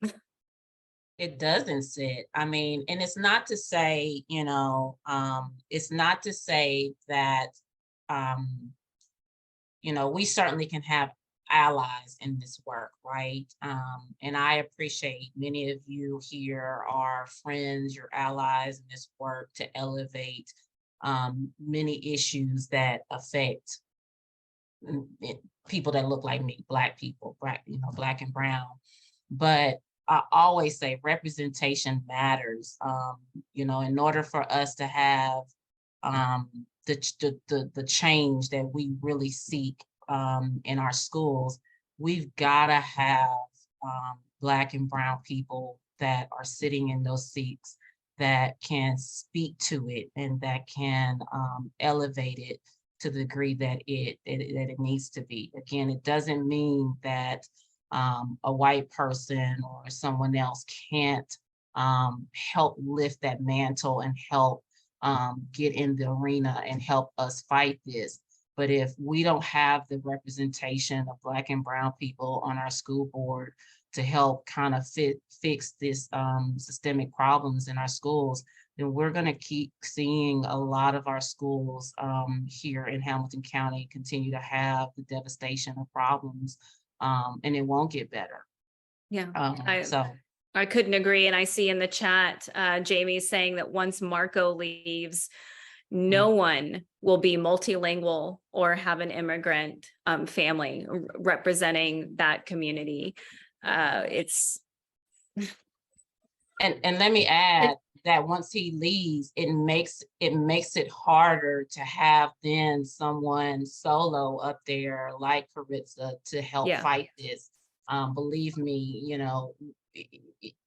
It doesn't sit. I mean, and it's not to say, it's not to say that, um, we certainly can have allies in this work, right? And I appreciate many of you here are friends, your allies in this work to elevate many issues that affect people that look like me, Black people, Black and brown. But I always say representation matters. In order for us to have the change that we really seek in our schools, we've got to have Black and brown people that are sitting in those seats that can speak to it and that can elevate it to the degree that it needs to be. Again, it doesn't mean that a white person or someone else can't help lift that mantle and help get in the arena and help us fight this. But if we don't have the representation of Black and brown people on our school board to help kind of fix this systemic problems in our schools, then we're going to keep seeing a lot of our schools here in Hamilton County continue to have the devastation of problems, and it won't get better. Yeah, I I couldn't agree. And I see in the chat, Jamie saying that once Marco leaves, no one will be multilingual or have an immigrant family representing that community. It's and let me add that once he leaves, it makes it harder to have then someone solo up there like Caritza to help fight this. Believe me,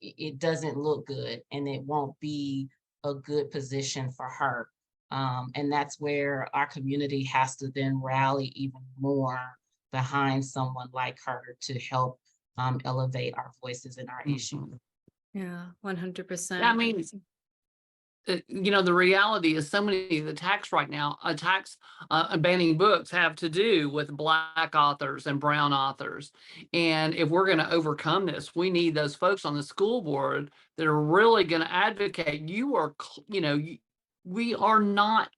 it doesn't look good, and it won't be a good position for her. And that's where our community has to then rally even more behind someone like her to help elevate our voices and our issues. Yeah, 100%. I mean, the reality is so many of the attacks right now, banning books have to do with Black authors and brown authors. And if we're going to overcome this, we need those folks on the school board that are really going to advocate. We're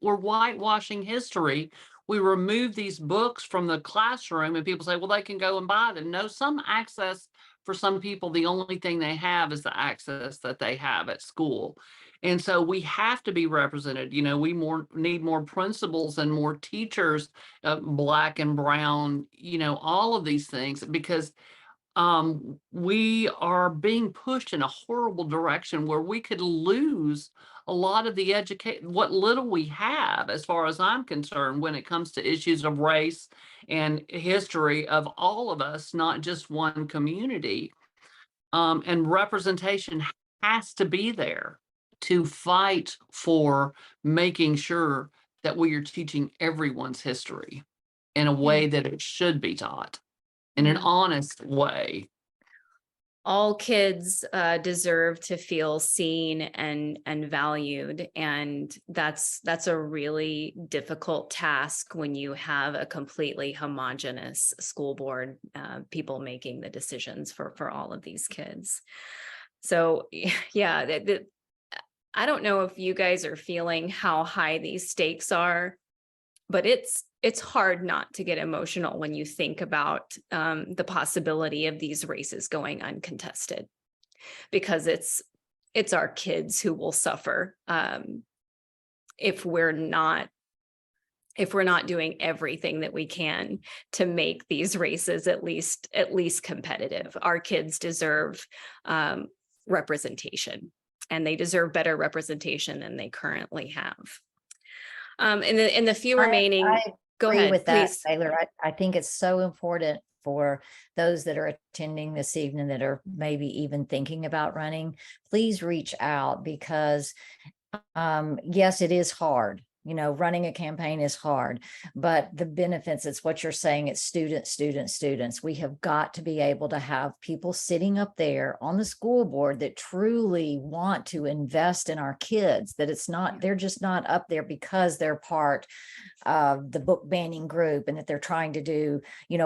whitewashing history. We remove these books from the classroom and people say, well, they can go and buy them. No, some access for some people, the only thing they have is the access that they have at school. And so we have to be represented. We need more principals and more teachers, Black and brown, all of these things, because we are being pushed in a horrible direction where we could lose a lot of the what little we have, as far as I'm concerned, when it comes to issues of race and history of all of us, not just one community. And representation has to be there to fight for making sure that we are teaching everyone's history in a way that it should be taught, in an honest way. All kids deserve to feel seen and valued, and that's a really difficult task when you have a completely homogenous school board, people making the decisions for all of these kids. So yeah, I don't know if you guys are feeling how high these stakes are, but it's hard not to get emotional when you think about the possibility of these races going uncontested, because it's our kids who will suffer if we're not doing everything that we can to make these races at least competitive. Our kids deserve representation, and they deserve better representation than they currently have. In the few remaining, go ahead with that, please. Taylor. I think it's so important for those that are attending this evening that are maybe even thinking about running. Please reach out, because yes, it is hard. Running a campaign is hard, but the benefits, it's what you're saying, it's students. We have got to be able to have people sitting up there on the school board that truly want to invest in our kids, that they're just not up there because they're part of the book banning group and that they're trying to do,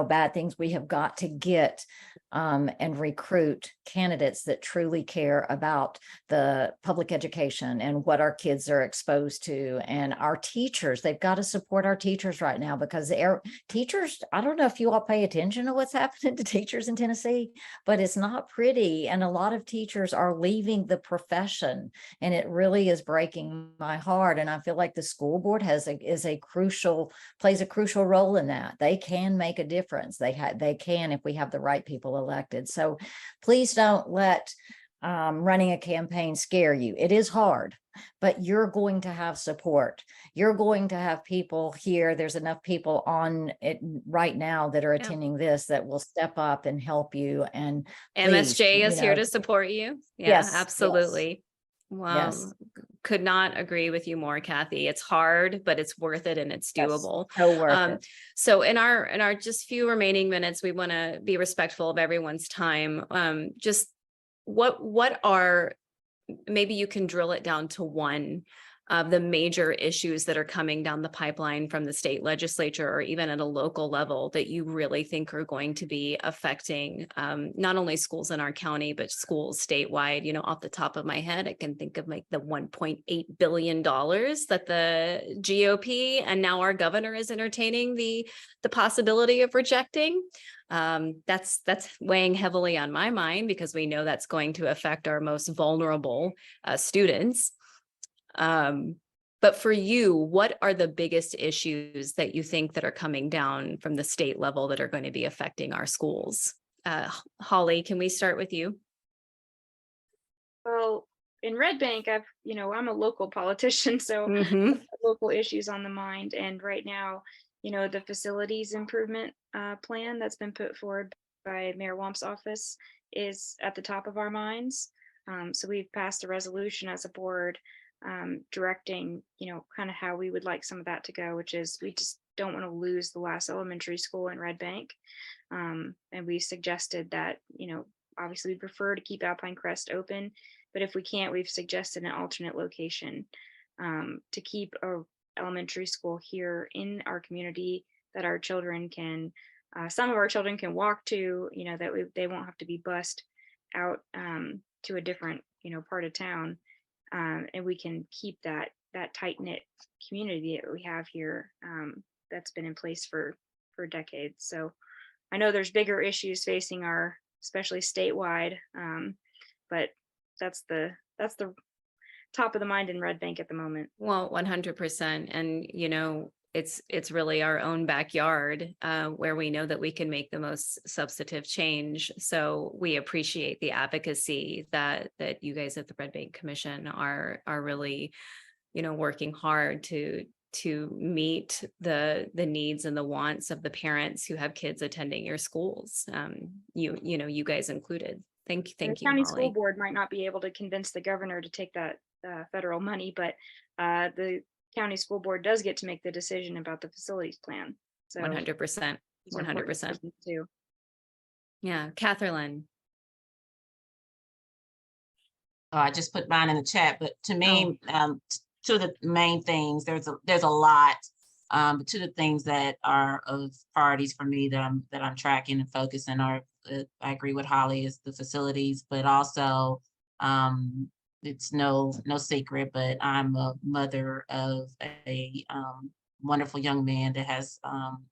bad things. We have got to get and recruit candidates that truly care about the public education and what our kids are exposed to. And our teachers, they've got to support our teachers right now, because teachers, I don't know if you all pay attention to what's happening to teachers in Tennessee, but it's not pretty. And a lot of teachers are leaving the profession, and it really is breaking my heart. And I feel like the school board plays a crucial role in that. They can make a difference. They can, if we have the right people elected. So please don't let running a campaign scare you. It is hard, but you're going to have support. You're going to have people here. There's enough people on it right now that are attending this that will step up and help you. And MSJ is here to support you. Yeah, yes, absolutely. Yes. Wow. Yes. Could not agree with you more, Kathy. It's hard, but it's worth it, and it's doable. So worth it. So in our just few remaining minutes, we want to be respectful of everyone's time. Just what are, maybe you can drill it down to one of the major issues that are coming down the pipeline from the state legislature, or even at a local level, that you really think are going to be affecting not only schools in our county, but schools statewide. Off the top of my head, I can think of like the $1.8 billion that the GOP and now our governor is entertaining the possibility of rejecting. That's weighing heavily on my mind, because we know that's going to affect our most vulnerable students. But for you, what are the biggest issues that you think that are coming down from the state level that are going to be affecting our schools? Hollie, can we start with you? Well, in Red Bank, I'm a local politician, so local issues on the mind. And right now, the facilities improvement plan that's been put forward by Mayor Womp's office is at the top of our minds. So we've passed a resolution as a board directing, kind of how we would like some of that to go, which is we just don't want to lose the last elementary school in Red Bank. And we suggested that, obviously we prefer to keep Alpine Crest open, but if we can't, we've suggested an alternate location to keep a elementary school here in our community that our children can, some of our children can walk to, that they won't have to be bused out to a different, part of town. And we can keep that tight-knit community that we have here that's been in place for decades. So I know there's bigger issues facing especially statewide, but that's the top of the mind in Red Bank at the moment. Well, 100%. And, it's really our own backyard where we know that we can make the most substantive change. So we appreciate the advocacy that you guys at the Red Bank Commission are really, working hard to meet the needs and the wants of the parents who have kids attending your schools. You guys included. Thank you, The county school board might not be able to convince the governor to take that federal money, but the county school board does get to make the decision about the facilities plan. So 100%. 100%. Too. Yeah, Katherlyn. I just put mine in the chat, but to me, two of the main things, there's a lot, but two of the things that are of priorities for me that I'm tracking and focusing are, I agree with Hollie, is the facilities, but also it's no secret, but I'm a mother of a wonderful young man that has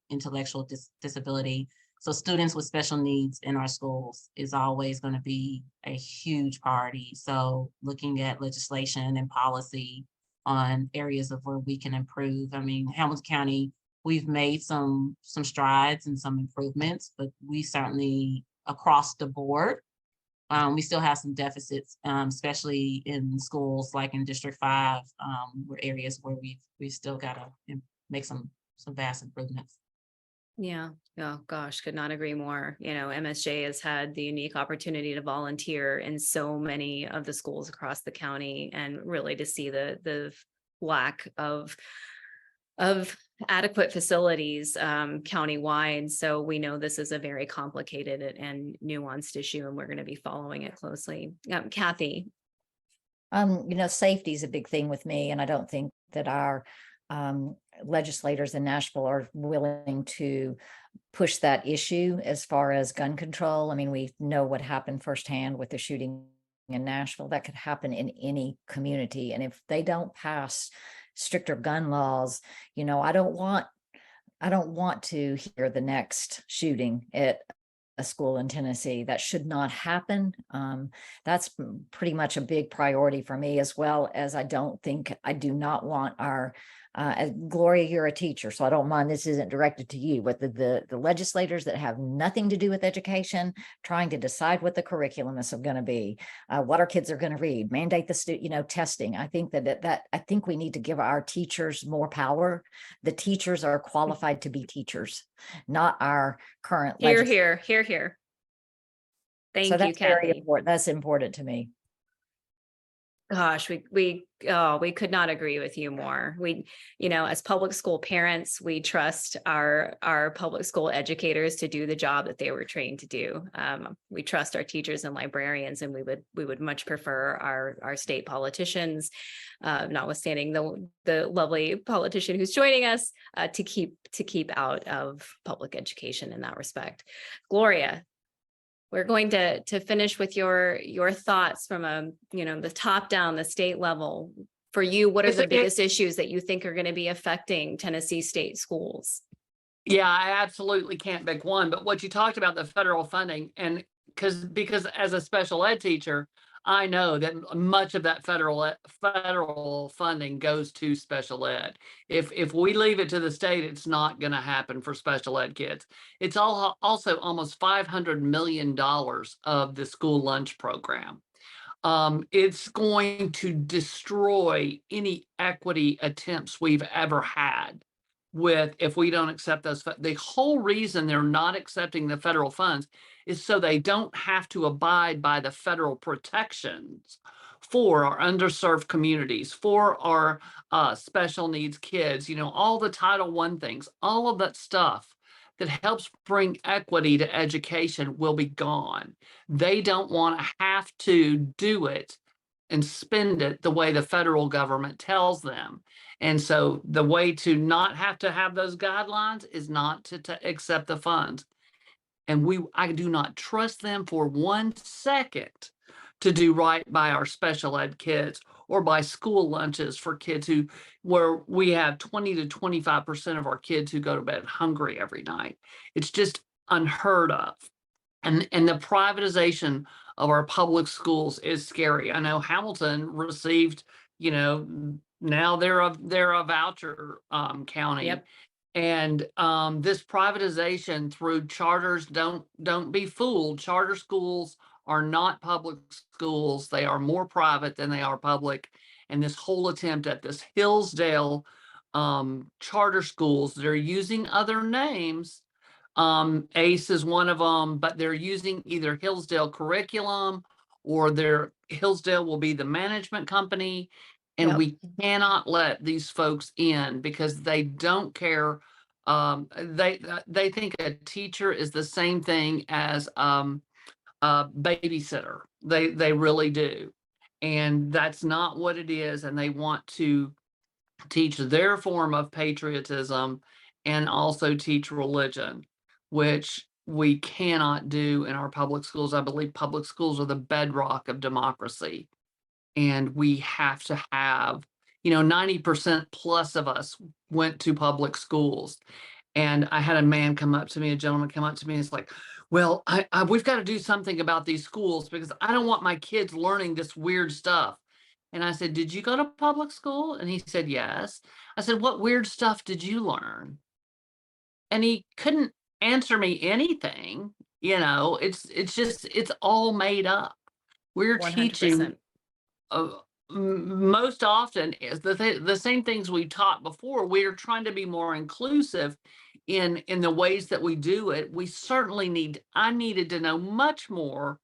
intellectual disability. So students with special needs in our schools is always going to be a huge priority. So looking at legislation and policy on areas of where we can improve. I mean, Hamilton County, we've made some strides and some improvements, but we certainly across the board, we still have some deficits, especially in schools like in District 5, where areas where we've still got to make some vast improvements. Yeah. Oh gosh, could not agree more. MSJ has had the unique opportunity to volunteer in so many of the schools across the county, and really to see the lack of of adequate facilities countywide. So we know this is a very complicated and nuanced issue, and we're going to be following it closely. Kathy. Safety is a big thing with me, and I don't think that our legislators in Nashville are willing to push that issue as far as gun control. I mean, we know what happened firsthand with the shooting in Nashville. That could happen in any community. And if they don't pass stricter gun laws, I don't want to hear the next shooting at a school in Tennessee. That should not happen. That's pretty much a big priority for me, as well as I do not want our Gloria, you're a teacher, so I don't mind this isn't directed to you, but the legislators that have nothing to do with education, trying to decide what the curriculum is going to be, what our kids are going to read, mandate the testing. I think I think we need to give our teachers more power. The teachers are qualified to be teachers, not our current Here. Thank you, Kathy. That's important to me. Gosh, we could not agree with you more. We, as public school parents, we trust our public school educators to do the job that they were trained to do. We trust our teachers and librarians, and we would much prefer our state politicians, notwithstanding the lovely politician who's joining us, to keep out of public education in that respect. Gloria, we're going to finish with your thoughts from the top down, the state level. For you, what are the biggest issues that you think are going to be affecting Tennessee state schools? Yeah, I absolutely can't pick one, but what you talked about, the federal funding, and because as a special ed teacher, I know that much of that federal funding goes to special ed. If we leave it to the state, it's not going to happen for special ed kids. It's also almost $500 million of the school lunch program. It's going to destroy any equity attempts we've ever had if we don't accept those. The whole reason they're not accepting the federal funds is so they don't have to abide by the federal protections for our underserved communities, for our special needs kids, all the Title I things, all of that stuff that helps bring equity to education will be gone. They don't want to have to do it and spend it the way the federal government tells them. And so the way to not have to have those guidelines is not to accept the funds. And I do not trust them for 1 second to do right by our special ed kids or by school lunches for kids where we have 20 to 25% of our kids who go to bed hungry every night. It's just unheard of. And the privatization of our public schools is scary. I know Hamilton received, now they're a voucher county. Yep. And this privatization through charters, don't be fooled. Charter schools are not public schools. They are more private than they are public. And this whole attempt at this Hillsdale charter schools, they're using other names. ACE is one of them, but they're using either Hillsdale curriculum or Hillsdale will be the management company. And Yep. we cannot let these folks in because they don't care. They think a teacher is the same thing as a babysitter. They really do. And that's not what it is. And they want to teach their form of patriotism and also teach religion, which we cannot do in our public schools. I believe public schools are the bedrock of democracy. And we have to have, 90% plus of us went to public schools. And I had a gentleman come up to me, and it's like, well, we've got to do something about these schools because I don't want my kids learning this weird stuff. And I said, did you go to public school? And he said, yes. I said, what weird stuff did you learn? And he couldn't answer me anything. It's all made up. We're 100%. teaching most often is the same things we taught before. We are trying to be more inclusive in the ways that we do it. I needed to know much more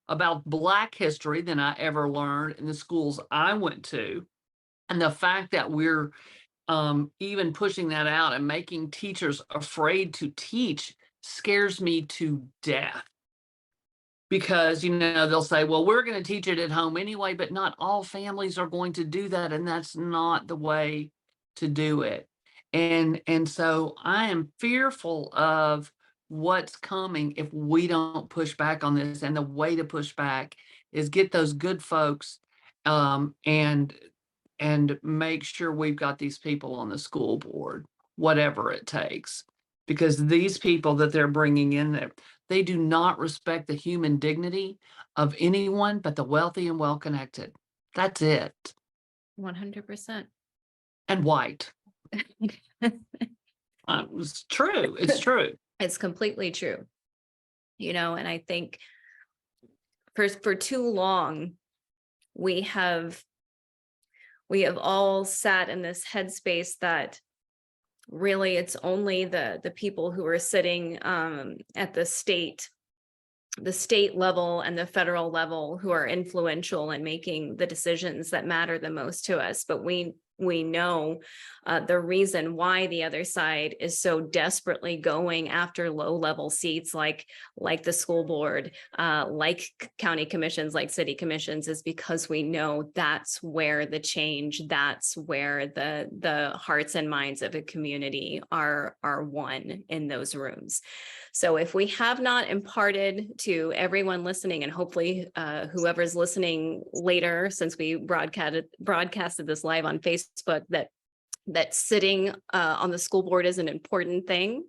about Black history than I ever learned in the schools I went to. And the fact that we're even pushing that out and making teachers afraid to teach scares me to death. Because, they'll say, well, we're going to teach it at home anyway, but not all families are going to do that. And that's not the way to do it. And so I am fearful of what's coming if we don't push back on this. And the way to push back is get those good folks, and make sure we've got these people on the school board, whatever it takes. Because these people that they're bringing in there, they do not respect the human dignity of anyone but the wealthy and well-connected. That's it. 100%. And white. It's true. It's true. It's completely true. And I think for too long, we have all sat in this headspace that really it's only the people who are sitting at the state level and the federal level who are influential in making the decisions that matter the most to us. But we know the reason why the other side is so desperately going after low-level seats like the school board, like county commissions, like city commissions, is because we know that's where the change, that's where the hearts and minds of a community are won in those rooms. So if we have not imparted to everyone listening, and hopefully whoever's listening later, since we broadcasted this live on Facebook, that sitting on the school board is an important thing,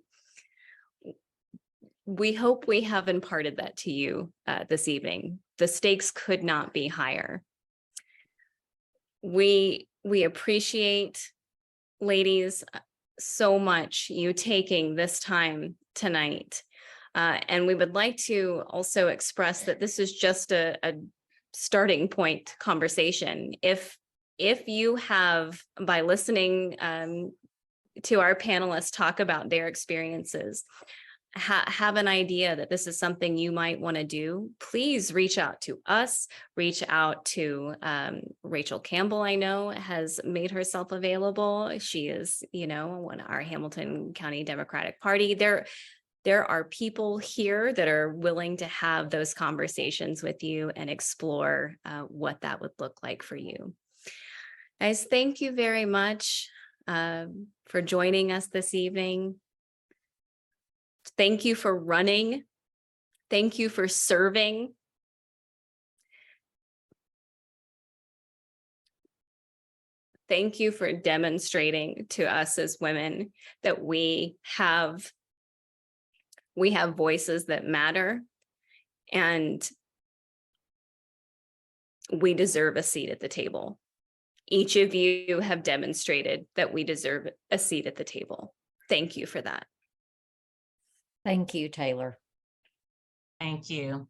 we hope we have imparted that to you this evening. The stakes could not be higher. We appreciate, ladies, so much you taking this time tonight. And we would like to also express that this is just a starting point conversation. If you have, by listening to our panelists talk about their experiences, have an idea that this is something you might want to do, please reach out to us, reach out to Rachel Campbell. I know has made herself available. She is, our Hamilton County Democratic Party. There are people here that are willing to have those conversations with you and explore what that would look like for you. Guys, thank you very much for joining us this evening. Thank you for running. Thank you for serving. Thank you for demonstrating to us as women that we have voices that matter, and we deserve a seat at the table. Each of you have demonstrated that we deserve a seat at the table. Thank you for that. Thank you, Taylor. Thank you.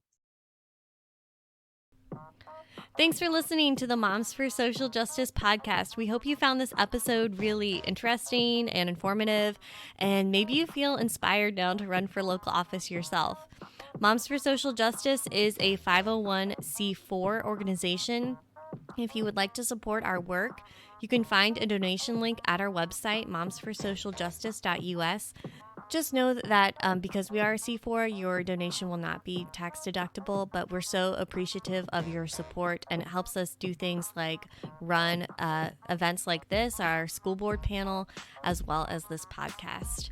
Thanks for listening to the Moms for Social Justice podcast. We hope you found this episode really interesting and informative, and maybe you feel inspired now to run for local office yourself. Moms for Social Justice is a 501c4 organization. If you would like to support our work, you can find a donation link at our website, momsforsocialjustice.us. Just know that because we are a C4, your donation will not be tax deductible, but we're so appreciative of your support, and it helps us do things like run events like this, our school board panel, as well as this podcast.